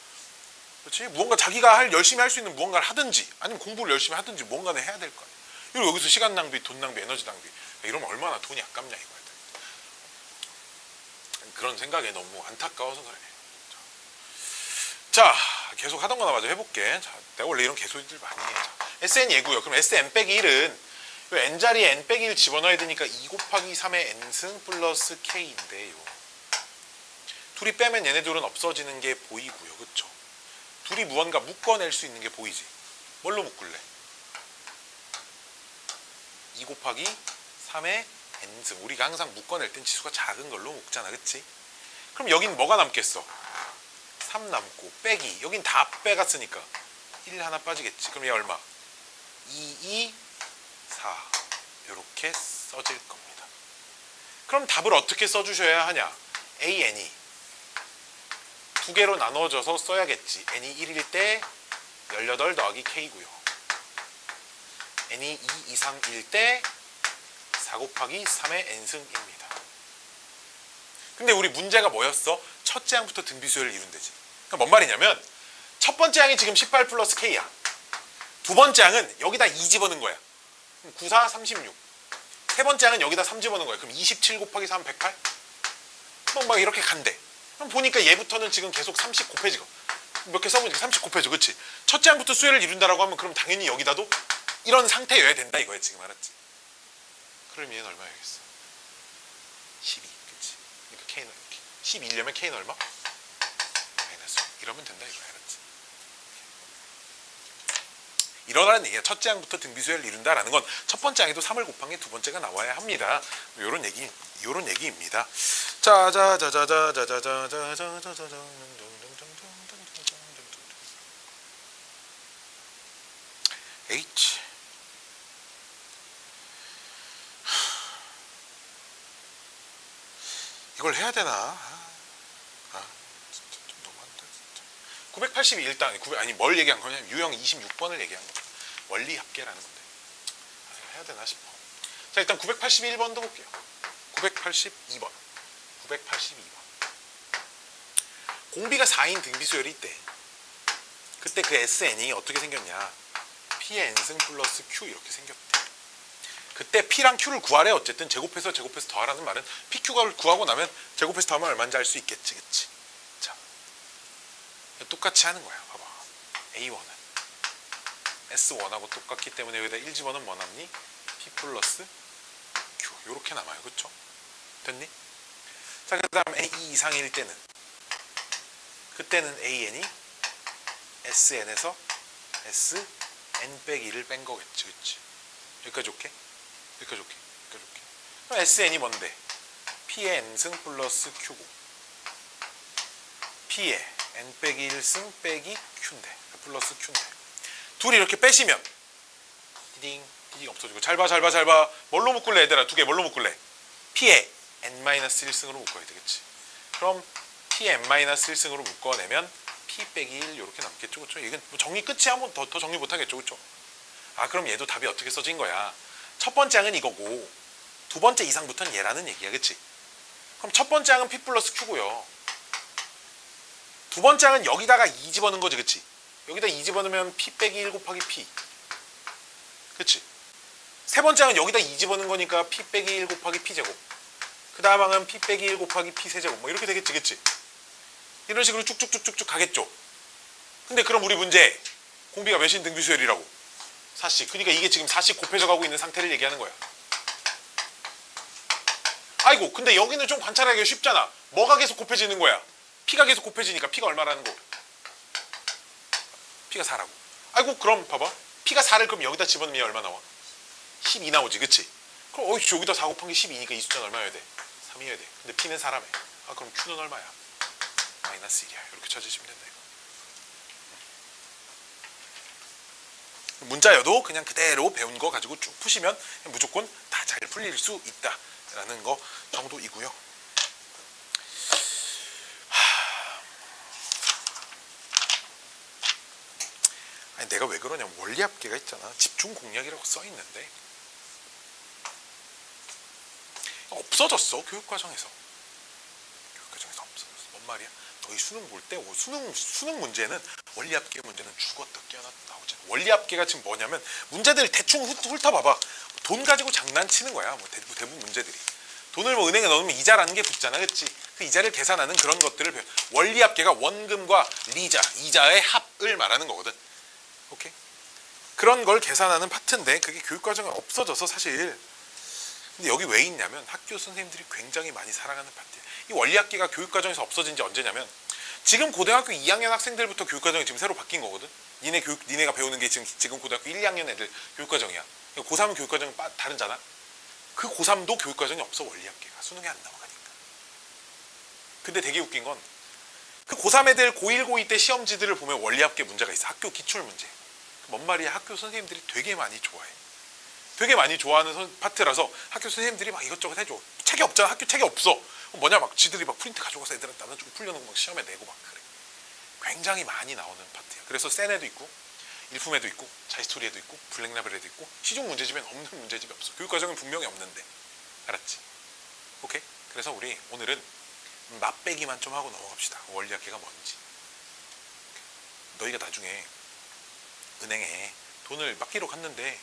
그렇지? 무언가 자기가 열심히 할 수 있는 무언가를 하든지 아니면 공부를 열심히 하든지 무언가는 해야 될 거 아니야. 그리고 여기서 시간 낭비, 돈 낭비, 에너지 낭비 이러면 얼마나 돈이 아깝냐 이거야. 그런 생각에 너무 안타까워서 그래. 자, 계속 하던 거나 마저 해볼게. 자, 내가 원래 이런 개소리들 많이 해. 자, SN 예고요. 그럼 SN 빼기 1은 n자리에 n 빼기 1 집어넣어야 되니까 2 곱하기 3의 n승 플러스 k인데요. 둘이 빼면 얘네들은 없어지는 게 보이고요. 그쵸? 둘이 무언가 묶어낼 수 있는 게 보이지. 뭘로 묶을래? 2 곱하기 3의 n승. 우리가 항상 묶어낼 땐 지수가 작은 걸로 묶잖아. 그치? 그럼 여긴 뭐가 남겠어? 3 남고 빼기. 여긴 다 빼갔으니까 1 하나 빠지겠지. 그럼 얘 얼마? 2, 4 이렇게 써질 겁니다. 그럼 답을 어떻게 써주셔야 하냐? AN이 두 개로 나눠져서 써야겠지. n이 1일 때 18 더하기 k고요. n이 2 이상일 때 4 곱하기 3의 n승입니다. 근데 우리 문제가 뭐였어? 첫째 항부터 등비수열을 이룬대지. 그러니까 뭔 말이냐면 첫 번째 항이 지금 18 플러스 K야. 두 번째 항은 여기다 2 집어넣은 거야. 9, 4, 36. 세 번째 항은 여기다 3 집어넣은 거야. 그럼 27 곱하기 3, 108? 막 이렇게 간대. 그럼 보니까 얘부터는 지금 계속 30 곱해지고. 몇 개 써보니까 30 곱해져. 그치? 첫째 항부터 수열을 이룬다라고 하면 그럼 당연히 여기다도 이런 상태여야 된다 이거야. 지금 알았지? 그럼 얘는 얼마야겠어? 12. 그치? 그러니까 K는 이렇게. 11려면 K는 얼마? 마이너스 5. 이러면 된다 이거야. 알았지? 이러라는 얘기야. 첫째 항부터 등비수열을 이룬다라는 건 첫 번째 항에도 3을 곱한 게 두 번째가 나와야 합니다. 요런 얘기입니다. H 이걸 해야 되나? 진짜 좀 너무한다 진짜. 982 일단 아니 뭘 얘기한 거냐면 유형 26번을 얘기한 거야. 원리 합계라는 건데 해야 되나 싶어. 자 일단 981번도 볼게요. 982번 공비가 4인 등비수열이 있대. 그때 그 SN이 어떻게 생겼냐, P의 N승 플러스 Q 이렇게 생겼대. 그때 P랑 Q를 구하래. 어쨌든 제곱해서 더하라는 말은 PQ를 구하고 나면 제곱해서 더하면 얼마인지 알 수 있겠지. 그치? 자, 똑같이 하는 거야. 봐봐. A1은 S1하고 똑같기 때문에 여기다 1 집어넣으면 뭐 남니? P 플러스 Q 요렇게 남아요. 그쵸? 됐니? 자, 그 다음 A 이상일 때는 그때는 AN이 SN에서 SN 빼기 1을 뺀 거겠지. 그치? 여기까지 오케이? 여기까지 오케이? 여기까지 오케이? 그럼 SN이 뭔데? P의 N승 플러스 Q고 P의 N 빼기 1승 빼기 Q인데 플러스 Q인데 둘이 이렇게 빼시면 디딩 없어지고 잘 봐. 뭘로 묶을래 얘들아? 두 개 뭘로 묶을래? P의 N-1승으로 묶어야 되겠지. 그럼 P의 N-1승으로 묶어내면 P 빼기 1 이렇게 남겠죠. 그쵸? 이건 뭐 정리 끝이야. 뭐 더 정리 못하겠죠. 그쵸? 아 그럼 얘도 답이 어떻게 써진 거야? 첫 번째 항은 이거고 두 번째 이상부터는 얘라는 얘기야. 그치? 그럼 첫 번째 항은 P 플러스 Q고요. 두 번째 항은 여기다가 2 집어넣은 거지. 그치? 여기다 2 집어넣으면 P 빼기 1 곱하기 P. 그치? 세 번째 항은 여기다 2 집어넣은 거니까 P 빼기 1 곱하기 P 제곱. 그 다음 항은 P 빼기 1 곱하기 P 세제곱. 뭐 이렇게 되겠지. 그치? 이런 식으로 쭉쭉쭉쭉 가겠죠. 근데 그럼 우리 문제 공비가 몇인 등비수열이라고? 4씩. 그러니까 이게 지금 4씩 곱해져 가고 있는 상태를 얘기하는 거야. 아이고 근데 여기는 좀 관찰하기가 쉽잖아. 뭐가 계속 곱해지는 거야? P가 계속 곱해지니까 P가 얼마라는 거? P가 4라고. 아이고 그럼 봐봐. P가 4를 그럼 여기다 집어넣으면 얼마 나와? 12 나오지. 그치? 그럼 여기다 4 곱한 게 12니까 이 숫자는 얼마여야 돼? 3이어야 돼. 근데 P는 4라며. 아 그럼 Q는 얼마야? 마이너스 1이야. 이렇게 찾으시면 된다 이거. 문자여도 그냥 그대로 배운 거 가지고 쭉 푸시면 무조건 다 잘 풀릴 수 있다라는 거 정도이고요. 아니 내가 왜 그러냐면 원리합계가 있잖아. 집중 공략이라고 써 있는데 없어졌어. 교육과정에서 없어졌어. 뭔 말이야? 너희 수능 볼 때 수능 문제는 원리합계 문제는 죽었다 깨어났다 나오잖아. 원리합계가 지금 뭐냐면 문제들 대충 훑어봐봐. 돈 가지고 장난치는 거야. 뭐 대부분 문제들이 돈을 뭐 은행에 넣으면 이자라는 게 붙잖아. 그치? 그 이자를 계산하는 그런 것들을 배워. 원리합계가 원금과 이자의 합을 말하는 거거든. 오케이? 그런 걸 계산하는 파트인데 그게 교육과정에 없어져서 사실. 근데 여기 왜 있냐면 학교 선생님들이 굉장히 많이 사랑하는 파트야. 이 원리합계가 교육과정에서 없어진 지 언제냐면 지금 고등학교 2학년 학생들부터 교육과정이 지금 새로 바뀐 거거든. 니네가 배우는 게 지금 고등학교 1, 2학년 애들 교육과정이야. 고3은 교육과정이 다르잖아. 그 고3도 교육과정이 없어. 원리합계가 수능에 안 나와가니까. 근데 되게 웃긴 건 그 고3 애들 고1, 고2 때 시험지들을 보면 원리합계 문제가 있어. 학교 기출 문제. 뭔 말이야? 학교 선생님들이 되게 많이 좋아해. 되게 많이 좋아하는 파트라서 학교 선생님들이 막 이것저것 해줘. 책이 없잖아. 학교 책이 없어. 뭐냐 막 지들이 막 프린트 가져가서 애들한테 나는 좀 풀려놓고 막 시험에 내고 막 그래. 굉장히 많이 나오는 파트야. 그래서 센에도 있고 일품에도 있고 자이스토리에도 있고 블랙라벨에도 있고 시중 문제집엔 없는 문제집이 없어. 교육과정은 분명히 없는데. 알았지? 오케이? 그래서 우리 오늘은 맛배기만 좀 하고 넘어갑시다. 원리합계가 뭔지. 너희가 나중에 은행에 돈을 맡기러 갔는데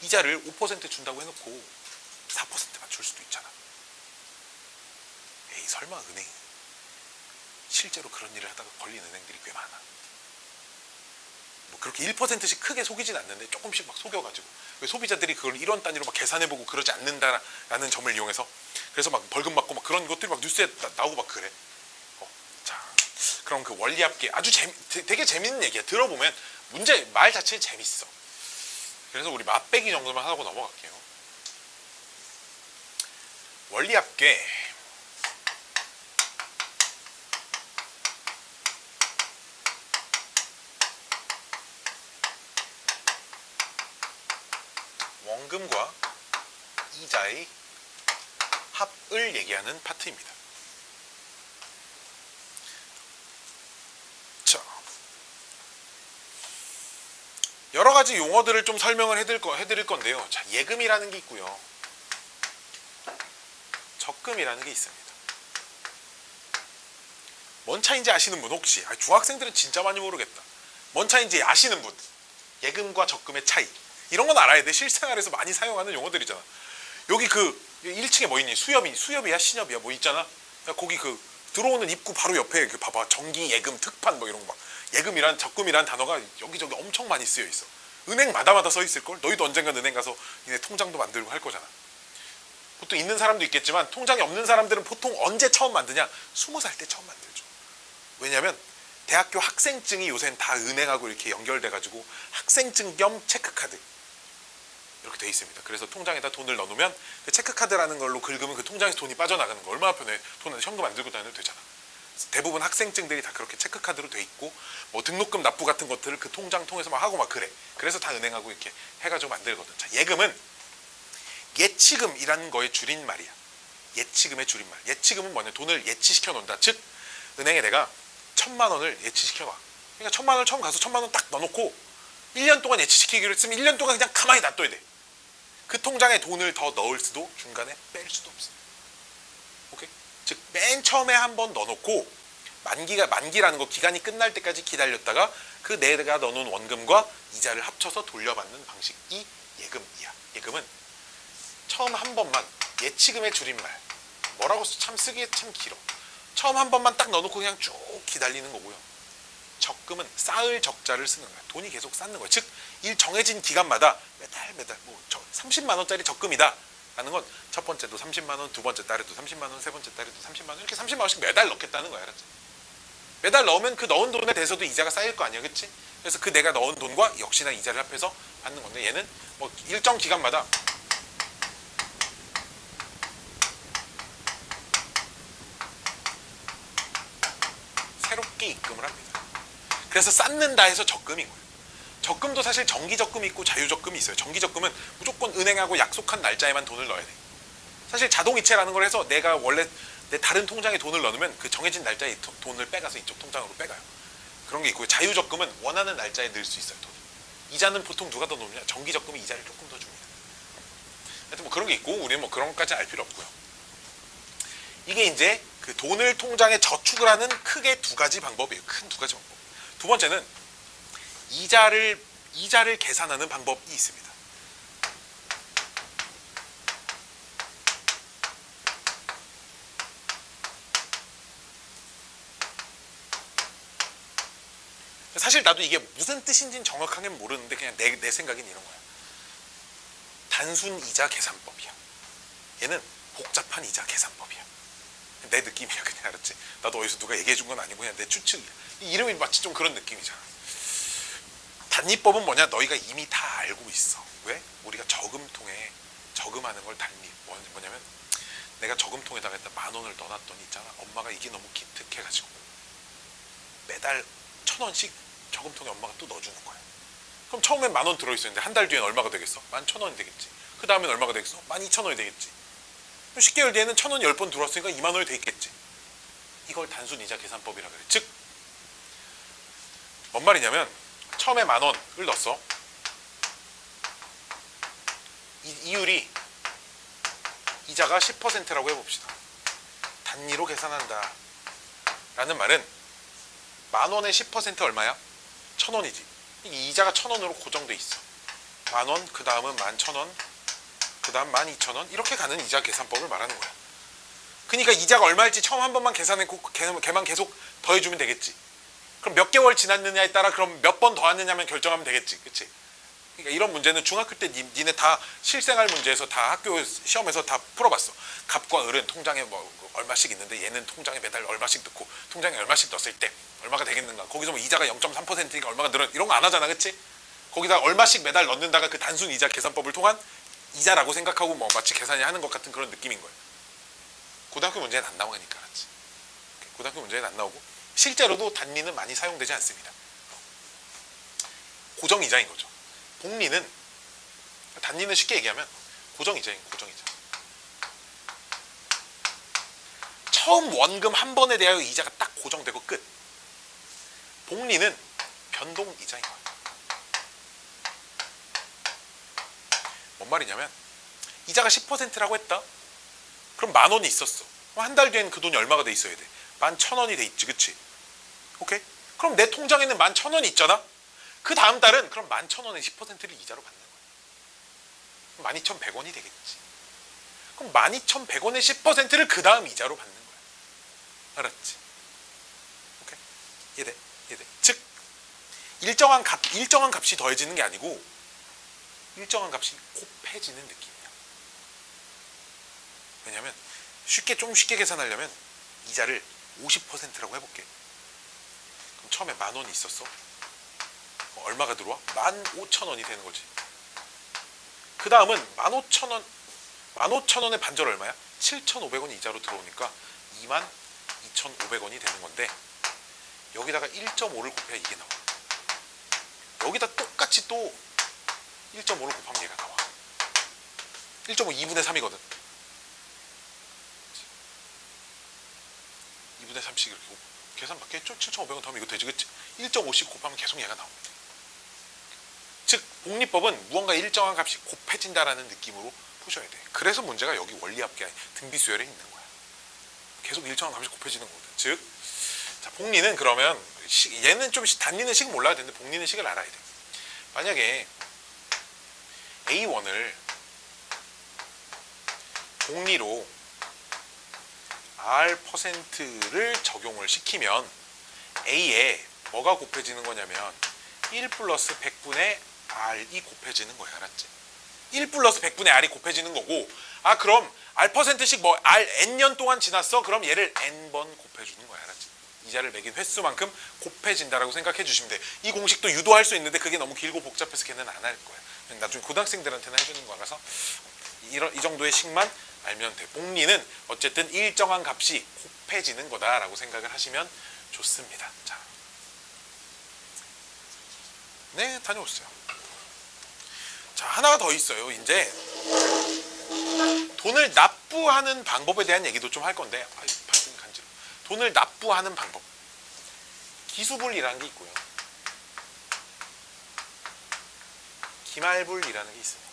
이자를 5% 준다고 해놓고 4%만 줄 수도 있잖아. 에이, 설마 은행이 실제로 그런 일을 하다가 걸린 은행들이 꽤 많아. 뭐 그렇게 1%씩 크게 속이진 않는데 조금씩 막 속여가지고 소비자들이 그걸 1원 단위로 막 계산해보고 그러지 않는다라는 점을 이용해서 그래서 막 벌금 받고 막 그런 것들이 막 뉴스에 나오고 막 그래. 자, 그럼 그 원리합계 아주 되게 재밌는 얘기야. 들어보면 말 자체는 재밌어. 그래서 우리 맛배기 정도만 하고 넘어갈게요. 원리합계 원금과 이자의 합을 얘기하는 파트입니다. 자, 여러 가지 용어들을 좀 설명을 해드릴 건데요. 자, 예금이라는 게 있고요. 적금이라는 게 있습니다. 뭔 차이인지 아시는 분 혹시? 중학생들은 진짜 많이 모르겠다. 뭔 차이인지 아시는 분? 예금과 적금의 차이. 이런 건 알아야 돼. 실생활에서 많이 사용하는 용어들이잖아. 여기 그 1층에 뭐 있니? 수협이야? 신협이야? 뭐 있잖아? 거기 그 들어오는 입구 바로 옆에 그 봐봐. 정기, 예금, 특판 뭐 이런 거 막. 예금이란 적금이란 단어가 여기저기 엄청 많이 쓰여 있어. 은행마다 써 있을걸? 너희도 언젠간 은행 가서 니네 통장도 만들고 할 거잖아. 보통 있는 사람도 있겠지만 통장이 없는 사람들은 보통 언제 처음 만드냐? 20살 때 처음 만들죠. 왜냐면 대학교 학생증이 요새는 다 은행하고 이렇게 연결돼가지고 학생증 겸 체크카드 이렇게 돼 있습니다. 그래서 통장에다 돈을 넣어놓으면 그 체크카드라는 걸로 긁으면 그 통장에서 돈이 빠져나가는 거 얼마나 편해. 돈은 현금 안 들고 다녀도 되잖아. 대부분 학생증들이 다 그렇게 체크카드로 돼 있고 뭐 등록금 납부 같은 것들을 그 통장 통해서 막 하고 막 그래. 그래서 다 은행하고 이렇게 해가지고 만들거든. 자, 예금은 예치금이라는 거의 줄임말이야. 예치금의 줄임말. 예치금은 뭐냐? 돈을 예치시켜 놓는다. 즉 은행에 내가 1,000만 원을 예치시켜 놔. 그러니까 1,000만 원을 처음 가서 1,000만 원 딱 넣어놓고 1년 동안 예치시키기로 했으면 1년 동안 그냥 가만히 놔둬야 돼. 그 통장에 돈을 더 넣을 수도 중간에 뺄 수도 없어. 오케이? 즉 맨 처음에 한번 넣어놓고 만기라는 거 기간이 끝날 때까지 기다렸다가 그 내가 넣어놓은 원금과 이자를 합쳐서 돌려받는 방식이 예금이야. 예금은 처음 한 번만 예치금의 줄임말. 뭐라고 참 쓰기에 참 길어. 처음 한 번만 딱 넣어놓고 그냥 쭉 기다리는 거고요. 적금은 쌓을 적자를 쓰는 거야. 돈이 계속 쌓는 거야. 즉, 정해진 기간마다 매달 뭐 30만 원짜리 적금이다 라는 건 첫 번째도 30만 원, 두 번째 달에도 30만 원, 세 번째 달에도 30만 원 이렇게 30만 원씩 매달 넣겠다는 거야. 알았지? 매달 넣으면 그 넣은 돈에 대해서도 이자가 쌓일 거 아니야. 그치? 그래서 그 내가 넣은 돈과 역시나 이자를 합해서 받는 건데 얘는 뭐 일정 기간마다 새롭게 입금을 합니다. 그래서 쌓는다 해서 적금인 거예요. 적금도 사실 정기적금이 있고 자유적금이 있어요. 정기적금은 무조건 은행하고 약속한 날짜에만 돈을 넣어야 돼. 사실 자동이체라는 걸 해서 내가 원래 내 다른 통장에 돈을 넣으면 그 정해진 날짜에 돈을 빼가서 이쪽 통장으로 빼가요. 그런 게 있고요. 자유적금은 원하는 날짜에 넣을 수 있어요. 돈이. 이자는 보통 누가 더 놓느냐? 정기적금이 이자를 조금 더 줍니다. 하여튼 뭐 그런 게 있고 우리는 뭐 그런 것까지 알 필요 없고요. 이게 이제 그 돈을 통장에 저축을 하는 크게 두 가지 방법이에요. 큰 두 가지 방법. 두 번째는 이자를 계산하는 방법이 있습니다. 사실 나도 이게 무슨 뜻인지는 정확하게 모르는데 그냥 내 생각엔 이런 거야. 단순 이자 계산법이야. 얘는 복잡한 이자 계산법이야. 내 느낌이야. 그냥 알았지? 나도 어디서 누가 얘기해 준 건 아니고 그냥 내 추측이야. 이 이름이 마치 좀 그런 느낌이잖아. 단위법은 뭐냐? 너희가 이미 다 알고 있어. 왜? 우리가 저금통에 저금하는 걸 단위 뭐냐면 내가 저금통에다가 일단 10,000원을 넣어놨더니 있잖아. 엄마가 이게 너무 기특해가지고 매달 1,000원씩 저금통에 엄마가 또 넣어주는 거야. 그럼 처음엔 10,000원 들어있었는데 한 달 뒤엔 얼마가 되겠어? 11,000원이 되겠지. 그 다음엔 얼마가 되겠어? 12,000원이 되겠지. 10개월 뒤에는 1,000원이 10번 들어왔으니까 20,000원이 돼 있겠지. 이걸 단순 이자 계산법이라 그래. 즉, 뭔 말이냐면 처음에 10,000원을 넣었어. 이율이 이자가 10%라고 해봅시다. 단위로 계산한다 라는 말은 10,000원의 10% 얼마야? 1,000원이지. 이 이자가 1,000원으로 고정돼 있어. 10,000원, 그 다음은 11,000원, 그 다음 12,000원 이렇게 가는 이자 계산법을 말하는 거야. 그러니까 이자가 얼마일지 처음 한 번만 계산했고 걔만 계속 더해주면 되겠지. 그럼 몇 개월 지났느냐에 따라 그럼 몇 번 더하느냐면 결정하면 되겠지. 그치? 그러니까 이런 문제는 중학교 때 니네 다 실생활 문제에서 다 학교 시험에서 다 풀어봤어. 갑과 을은 통장에 뭐 얼마씩 있는데 얘는 통장에 매달 얼마씩 넣고 통장에 얼마씩 넣었을 때 얼마가 되겠는가. 거기서 뭐 이자가 0.3%니까 얼마가 늘어 이런 거 안 하잖아. 그치? 거기다 얼마씩 매달 넣는다가 그 단순 이자 계산법을 통한 이자라고 생각하고 뭐 마치 계산이 하는 것 같은 그런 느낌인 거예요. 고등학교 문제는 안 나오니까. 그렇지? 고등학교 문제는 안 나오고 실제로도 단리는 많이 사용되지 않습니다. 고정이자인 거죠. 복리는 단리는 쉽게 얘기하면 고정이자인 고정이자. 처음 원금 한 번에 대하여 이자가 딱 고정되고 끝. 복리는 변동이자인 거예요. 뭔 말이냐면 이자가 10%라고 했다. 그럼 10,000원이 있었어. 한 달 뒤에는 그 돈이 얼마가 돼 있어야 돼? 11,000원이 돼 있지, 그치? 오케이? 그럼 내 통장에는 11,000원이 있잖아? 그 다음 달은 그럼 11,000원의 10%를 이자로 받는 거야. 12,100원이 되겠지. 그럼 12,100원의 10%를 그 다음 이자로 받는 거야. 알았지? 오케이? 이해돼? 이해돼? 즉, 일정한 값이 더해지는 게 아니고 일정한 값이 곱해지는 느낌이야. 왜냐면 좀 쉽게 계산하려면 이자를 50%라고 해볼게. 그럼 처음에 10,000원이 있었어. 얼마가 들어와? 15,000원이 되는 거지. 그 다음은 15,000원, 15,000원의 반절 얼마야? 7,500원이 이자로 들어오니까 22,500원이 되는 건데 여기다가 1.5를 곱해야 이게 나와. 여기다 똑같이 또 1.5를 곱하면 얘가 나와. 1.5 2분의 3이거든. 2분의 3씩 이렇게 계산 받겠죠? 7,500원 더하면 이거 되지, 그치? 1.5씩 곱하면 계속 얘가 나옵니다. 즉 복리법은 무언가 일정한 값이 곱해진다라는 느낌으로 푸셔야 돼. 그래서 문제가 여기 원리합계 등비수열에 있는 거야. 계속 일정한 값이 곱해지는 거거든. 즉, 자, 복리는 그러면 얘는 좀 단리는 식 몰라야 되는데 복리는 식을 알아야 돼. 만약에 A1을 복리로 R%를 적용을 시키면 A에 뭐가 곱해지는 거냐면 1 플러스 100분의 R이 곱해지는 거야. 알았지? 1 플러스 100분의 R이 곱해지는 거고, 아 그럼 R%씩 뭐 R N년 동안 지났어? 그럼 얘를 N번 곱해주는 거야. 알았지? 이자를 매긴 횟수만큼 곱해진다라고 생각해 주시면 돼. 이 공식도 유도할 수 있는데 그게 너무 길고 복잡해서 걔는 안 할 거야. 나중에 고등학생들한테는 해주는 거라서 이 정도의 식만 알면 돼. 복리는 어쨌든 일정한 값이 곱해지는 거다라고 생각을 하시면 좋습니다. 자, 네, 다녀오세요. 자, 하나가 더 있어요. 이제 돈을 납부하는 방법에 대한 얘기도 좀 할 건데, 발등이 간지러. 돈을 납부하는 방법. 기수불이라는 게 있고요. 기말불이라는 게 있습니다.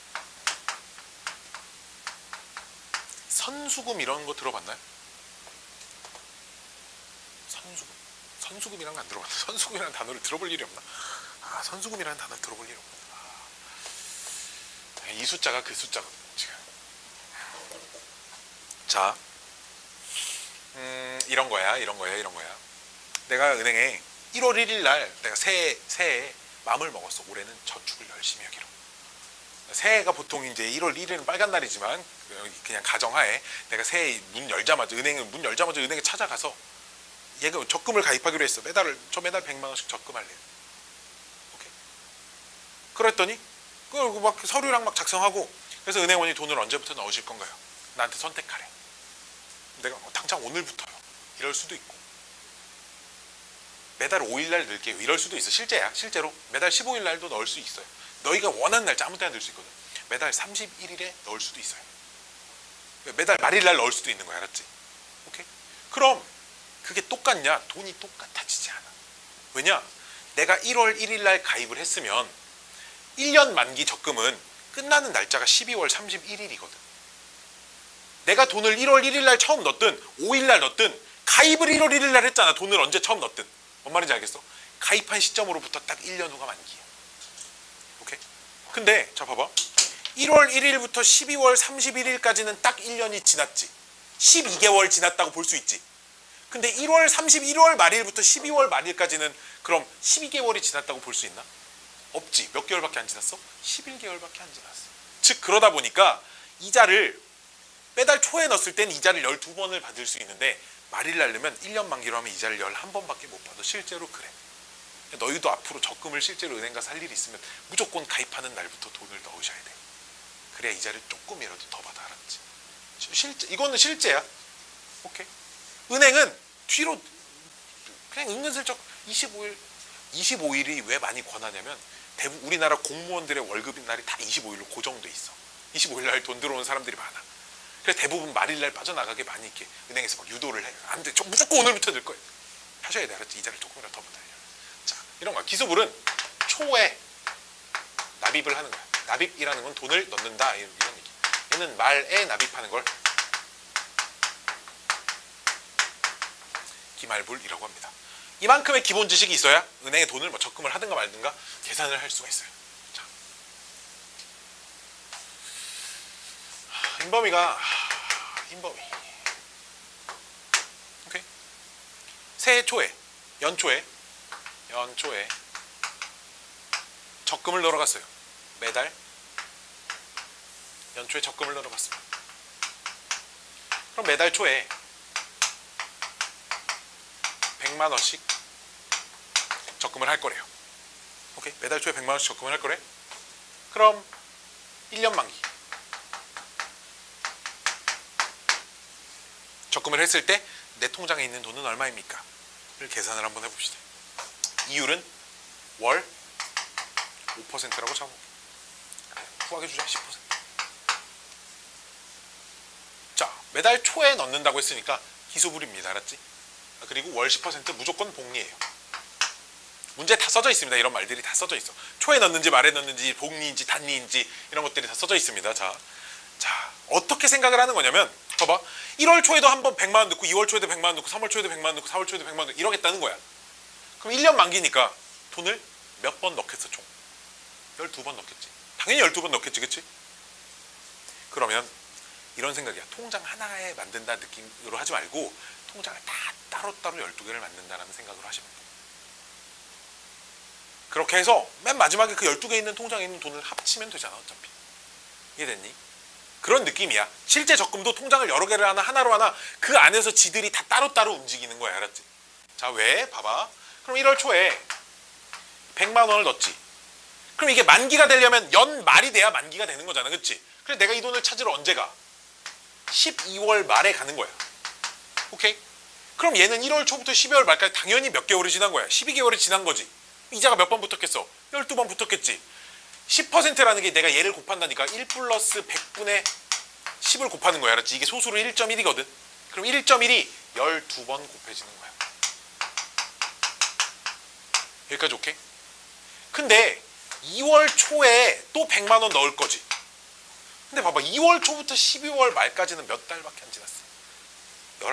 선수금 이런 거 들어봤나요? 선수금이란 거 안 들어봤나? 선수금이라는 단어를 들어볼 일이 없나? 아, 선수금이라는 단어를 들어볼 일이 없구나. 이 숫자가 그 숫자거든요, 지금. 자, 이런 거야. 내가 은행에 1월 1일 날 내가 새해에 마음을 먹었어. 올해는 저축을 열심히 하기로. 새해가 보통 이제 1월 1일은 빨간 날이지만 그냥 가정하에 내가 새해 문 열자마자 은행에 찾아가서 얘가 적금을 가입하기로 했어. 저 매달 100만 원씩 적금할래요. 오케이. 그랬더니 그 막 서류랑 막 작성하고, 그래서 은행원이 돈을 언제부터 넣으실 건가요? 나한테 선택하래. 내가 당장 오늘부터요. 이럴 수도 있고 매달 5일 날 넣을게요. 이럴 수도 있어. 실제로 매달 15일 날도 넣을 수 있어요. 너희가 원하는 날짜 아무 때나 넣을 수 있거든. 매달 31일에 넣을 수도 있어요. 매달 말일 날 넣을 수도 있는 거야. 알았지? 오케이? 그럼 그게 똑같냐? 돈이 똑같아지지 않아. 왜냐? 내가 1월 1일 날 가입을 했으면 1년 만기 적금은 끝나는 날짜가 12월 31일이거든. 내가 돈을 1월 1일 날 처음 넣든 5일 날 넣든 가입을 1월 1일 날 했잖아. 돈을 언제 처음 넣든. 뭔 말인지 알겠어? 가입한 시점으로부터 딱 1년 후가 만기예요. 오케이? 근데 자 봐봐. 1월 1일부터 12월 31일까지는 딱 1년이 지났지. 12개월 지났다고 볼 수 있지. 근데 1월 말일부터 12월 말일까지는 그럼 12개월이 지났다고 볼 수 있나? 없지. 몇 개월밖에 안 지났어? 11개월밖에 안 지났어. 즉 그러다 보니까 이자를 매달 초에 넣었을 때는 이자를 12번을 받을 수 있는데 말일 날르면 1년 만기로 하면 이자를 11번밖에 못 받아. 실제로 그래. 너희도 앞으로 적금을 실제로 은행 가서 할 일이 있으면 무조건 가입하는 날부터 돈을 넣으셔야 돼. 그래야 이자를 조금이라도 더 받아. 알았지? 실제, 이거는 실제야. 오케이? 은행은 뒤로 그냥 은근슬쩍 25일이 왜 많이 권하냐면 대부분 우리나라 공무원들의 월급 날이 다 25일로 고정돼 있어. 25일 날 돈 들어오는 사람들이 많아. 그래서 대부분 말일날 빠져나가게 많이 이렇게 은행에서 막 유도를 해. 안 돼. 무조건 오늘부터 낼 거야. 하셔야 돼. 알았지? 이자를 조금이라도 더 받아야 돼. 자, 이런 거야. 기수불은 초에 납입을 하는 거야. 납입이라는 건 돈을 넣는다. 이런 얘기. 얘는 말에 납입하는 걸 기말불이라고 합니다. 이만큼의 기본 지식이 있어야 은행에 돈을 뭐 적금을 하든가 말든가 계산을 할 수가 있어요. 자. 인범이가 오케이. 새해 초에 연초에 적금을 넣으러 갔어요. 매달 연초에 적금을 넣으러 갔습니다. 그럼 매달 초에 100만 원씩 적금을 할 거래요. 오케이? 매달 초에 100만 원씩 적금을 할 거래. 그럼 1년 만기 적금을 했을 때 내 통장에 있는 돈은 얼마입니까? 를 계산을 한번 해봅시다. 이율은 월 5%라고 잡아. 후하게 주자. 10%. 자, 매달 초에 넣는다고 했으니까 기소불입니다. 알았지? 그리고 월 10% 무조건 복리예요. 문제에 다 써져 있습니다. 이런 말들이 다 써져 있어. 초에 넣는지 말에 넣는지 복리인지 단리인지 이런 것들이 다 써져 있습니다. 자, 어떻게 생각을 하는 거냐면 봐봐. 1월 초에도 한번 100만 원 넣고 2월 초에도 100만 원 넣고 3월 초에도 100만 원 넣고 4월 초에도 100만 원 넣고 이러겠다는 거야. 그럼 1년 만기니까 돈을 몇 번 넣겠어 총? 12번 넣겠지. 당연히 12번 넣겠지. 그치? 그러면 이런 생각이야. 통장 하나에 만든다 느낌으로 하지 말고 통장을 다 따로따로 12개를 만든다는 생각으로 하시면 돼요. 그렇게 해서 맨 마지막에 그 12개 있는 통장에 있는 돈을 합치면 되잖아. 어차피. 이해됐니? 그런 느낌이야. 실제 적금도 통장을 여러 개를 하나로 하나 그 안에서 지들이 다 따로따로 움직이는 거야. 알았지? 자, 왜? 봐봐. 그럼 1월 초에 100만 원을 넣었지. 그럼 이게 만기가 되려면 연말이 돼야 만기가 되는 거잖아. 그치? 그래서 내가 이 돈을 찾으러 언제 가? 12월 말에 가는 거야. 오케이? 그럼 얘는 1월 초부터 12월 말까지 당연히 몇 개월이 지난 거야. 12개월이 지난 거지. 이자가 몇 번 붙었겠어? 12번 붙었겠지. 10%라는 게 내가 얘를 곱한다니까 1 플러스 100분의 10을 곱하는 거야. 알았지? 이게 소수로 1.1이거든. 그럼 1.1이 12번 곱해지는 거야. 여기까지 오케이? 근데 2월 초에 또 100만 원 넣을 거지. 근데 봐봐. 2월 초부터 12월 말까지는 몇 달밖에 안 지났어.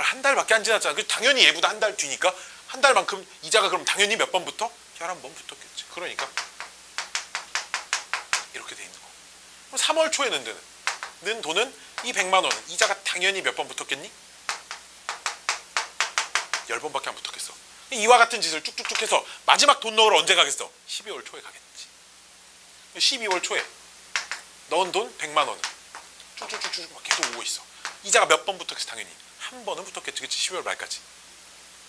한 달밖에 안 지났잖아. 그래서 당연히 얘보다 한 달 뒤니까 한 달만큼 이자가 그럼 당연히 몇 번 붙어? 11번 붙었겠지. 그러니까 이렇게 돼 있는 거. 그럼 3월 초에 는 돈은 이 100만 원은 이자가 당연히 몇 번 붙었겠니? 10번밖에 안 붙었겠어. 이와 같은 짓을 쭉쭉쭉 해서 마지막 돈 넣으러 언제 가겠어? 12월 초에 가겠지. 12월 초에 넣은 돈 100만 원은 쭉쭉쭉쭉 막 계속 오고 있어. 이자가 몇 번 붙었겠어? 당연히 한 번은 붙었겠지. 그치? 12월 말까지.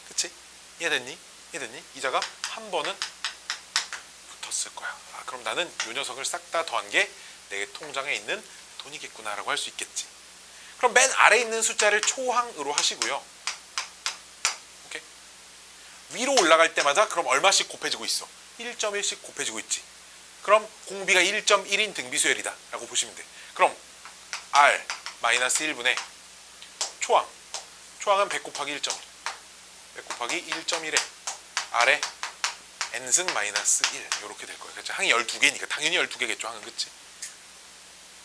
그치? 이해됐니? 이자가 한 번은 붙었을 거야. 아, 그럼 나는 이 녀석을 싹 다 더한 게 내 통장에 있는 돈이겠구나 라고 할 수 있겠지. 그럼 맨 아래에 있는 숫자를 초항으로 하시고요. 오케이? 위로 올라갈 때마다 그럼 얼마씩 곱해지고 있어? 1.1씩 곱해지고 있지. 그럼 공비가 1.1인 등비수열이다 라고 보시면 돼. 그럼 R 마이너스 1분의 초항은 100 곱하기 1.1 100 곱하기 1.1에 R에 N승 마이너스 1 이렇게 될 거예요. 그렇죠? 항이 12개니까 당연히 12개겠죠. 항은. 그치?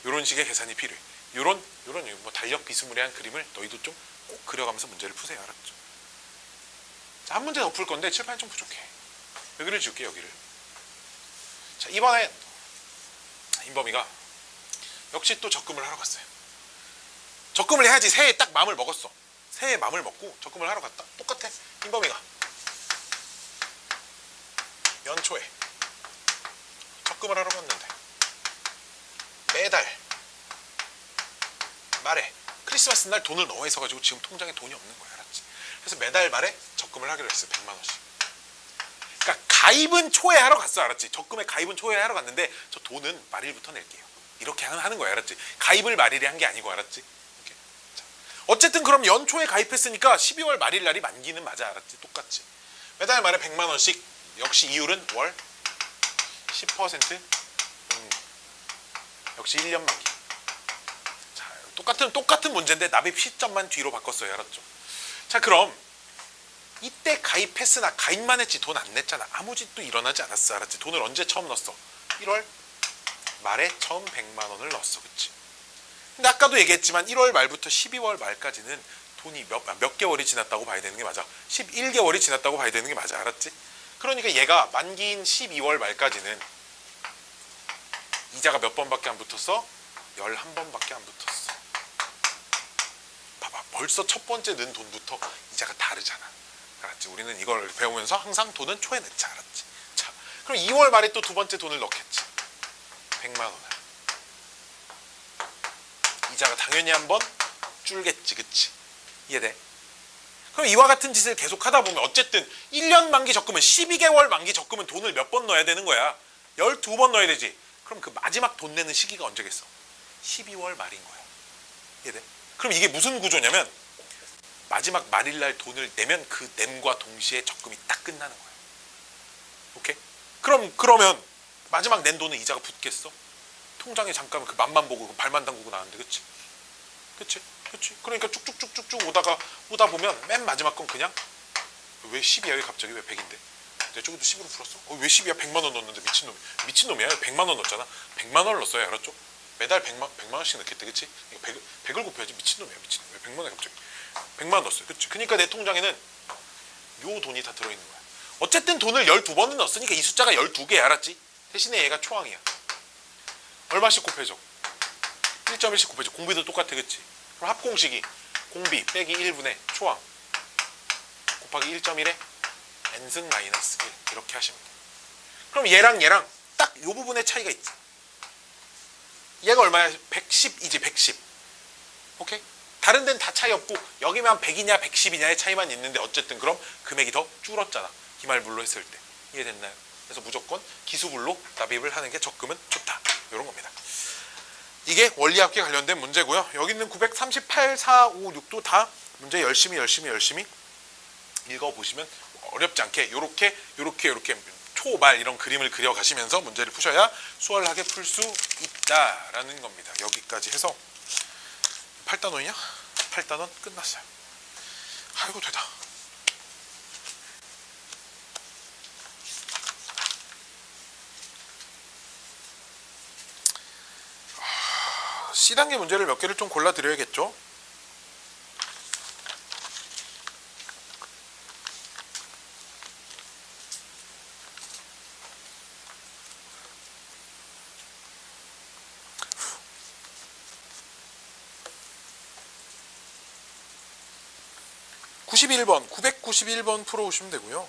이런 식의 계산이 필요해. 이런 뭐 달력 비스무리한 그림을 너희도 좀 꼭 그려가면서 문제를 푸세요. 알았죠? 자, 한 문제 더 풀 건데 칠판이 좀 부족해. 여기를 지울게, 여기를. 자, 이번엔 인범이가 역시 또 적금을 하러 갔어요. 적금을 해야지. 새해에 딱 마음을 먹었어. 새해에 마음을 먹고 적금을 하러 갔다. 똑같아. 인범이가 연초에 적금을 하러 갔는데 매달 말에 크리스마스 날 돈을 너무 있어가지고 지금 통장에 돈이 없는 거야. 알았지? 그래서 매달 말에 적금을 하기로 했어. 100만 원씩. 그러니까 가입은 초에 하러 갔어. 알았지? 적금에 가입은 초에 하러 갔는데 저 돈은 말일부터 낼게요. 이렇게 하는 거야. 알았지? 가입을 말일에 한 게 아니고. 알았지? 이렇게. 자, 어쨌든 그럼 연초에 가입했으니까 12월 말일 날이 만기는 맞아. 알았지? 똑같지? 매달 말에 100만 원씩. 역시 이율은 월 10% 역시 1년 만기. 자, 똑같은 문제인데 납입 시점만 뒤로 바꿨어요. 알았죠? 자, 그럼 이때 가입했으나 가입만 했지 돈 안 냈잖아. 아무 짓도 일어나지 않았어. 알았지? 돈을 언제 처음 넣었어? 1월 말에 처음 100만 원을 넣었어. 그치? 근데 아까도 얘기했지만 1월 말부터 12월 말까지는 돈이 몇 개월이 지났다고 봐야 되는 게 맞아. 11개월이 지났다고 봐야 되는 게 맞아. 알았지? 그러니까 얘가 만기인 12월 말까지는 이자가 몇 번밖에 안 붙었어? 11번밖에 안 붙었어. 봐봐. 벌써 첫 번째 는 돈부터 이자가 다르잖아. 알았지? 우리는 이걸 배우면서 항상 돈은 초에 넣자. 알았지? 자, 그럼 2월 말에 또 두 번째 돈을 넣겠지. 100만 원을. 이자가 당연히 한번 줄겠지. 그치? 이해돼? 그럼 이와 같은 짓을 계속 하다 보면 어쨌든 1년 만기 적금은 12개월 만기 적금은 돈을 몇 번 넣어야 되는 거야? 12번 넣어야 되지. 그럼 그 마지막 돈 내는 시기가 언제겠어? 12월 말인 거야. 이해돼? 그럼 이게 무슨 구조냐면 마지막 말일날 돈을 내면 그 냄과 동시에 적금이 딱 끝나는 거야. 오케이? 그러면 마지막 낸 돈은 이자가 붙겠어? 통장에 잠깐 그 맛만 보고 발만 담그고 나왔는데. 그치? 그치? 그치? 그러니까 쭉쭉쭉쭉쭉 오다 보면 맨 마지막 건 그냥 왜 10이야? 왜 갑자기 왜 100인데? 내 쪽에도 10으로 풀었어? 왜 10이야? 100만 원 넣었는데 미친놈이야. 100만 원 넣었잖아. 100만 원을 넣었어요. 알았죠? 매달 100만 원씩 넣겠대. 그치? 100을 곱해야지. 미친놈이야. 왜 100만 원에 갑자기 100만 원 넣었어요. 그치? 그러니까 내 통장에는 요 돈이 다 들어있는 거야. 어쨌든 돈을 12번은 넣었으니까 이 숫자가 12개야. 알았지? 대신에 얘가 초항이야. 얼마씩 곱해줘? 1.1씩 곱해줘. 공비도 똑같아. 그치? 그럼 합공식이 공비 빼기 1분의 초항 곱하기 1.1에 n승 마이너스 1 이렇게 하시면 돼. 그럼 얘랑 딱 이 부분의 차이가 있지. 얘가 얼마야? 110이지. 110. 오케이? 다른 데는 다 차이 없고 여기만 100이냐 110이냐의 차이만 있는데 어쨌든 그럼 금액이 더 줄었잖아. 기말불로 했을 때. 이해됐나요? 그래서 무조건 기수불로 납입을 하는 게 적금은 좋다. 이런 겁니다. 이게 원리합계 관련된 문제고요. 여기 있는 938, 4, 5, 6도 다 문제 열심히 읽어보시면 어렵지 않게 요렇게 초말 이런 그림을 그려가시면서 문제를 푸셔야 수월하게 풀 수 있다라는 겁니다. 여기까지 해서 8단원이냐? 8단원 끝났어요. 아이고 되다. C단계 문제를 몇 개를 좀 골라드려야겠죠? (91번) 991번 풀어오시면 되고요.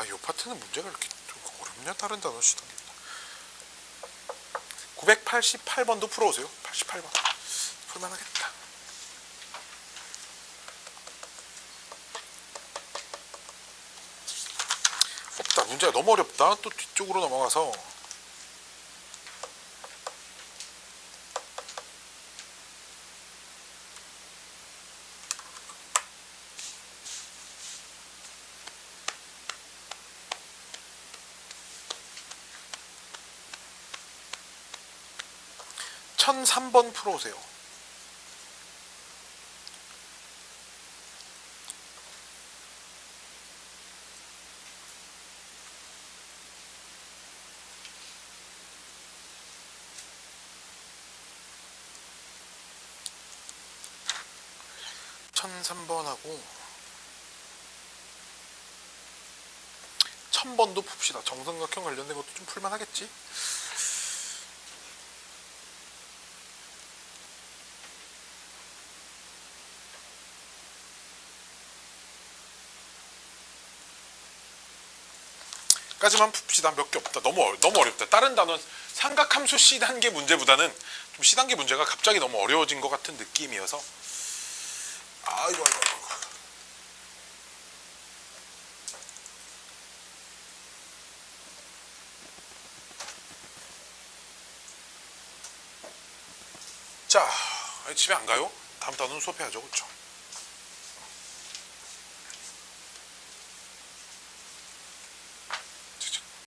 이 파트는 문제가 이렇게 좀 어렵냐? 다른 단어 시단계입니다. 988번도 풀어오세요. 88번 풀만하겠다. 없다. 문제가 너무 어렵다. 또 뒤쪽으로 넘어가서 (1003번) 풀어오세요. 1003번하고 1000번도 풉시다. 정삼각형 관련된 것도 좀 풀만하겠지? 까지만 풉시다. 몇 개 없다. 너무 어렵다. 다른 단원 삼각함수 C단계 문제보다는 좀 C단계 문제가 갑자기 너무 어려워진 것 같은 느낌이어서 아이고. 자, 집에 안 가요? 다음 단원 수업해야죠. 그쵸?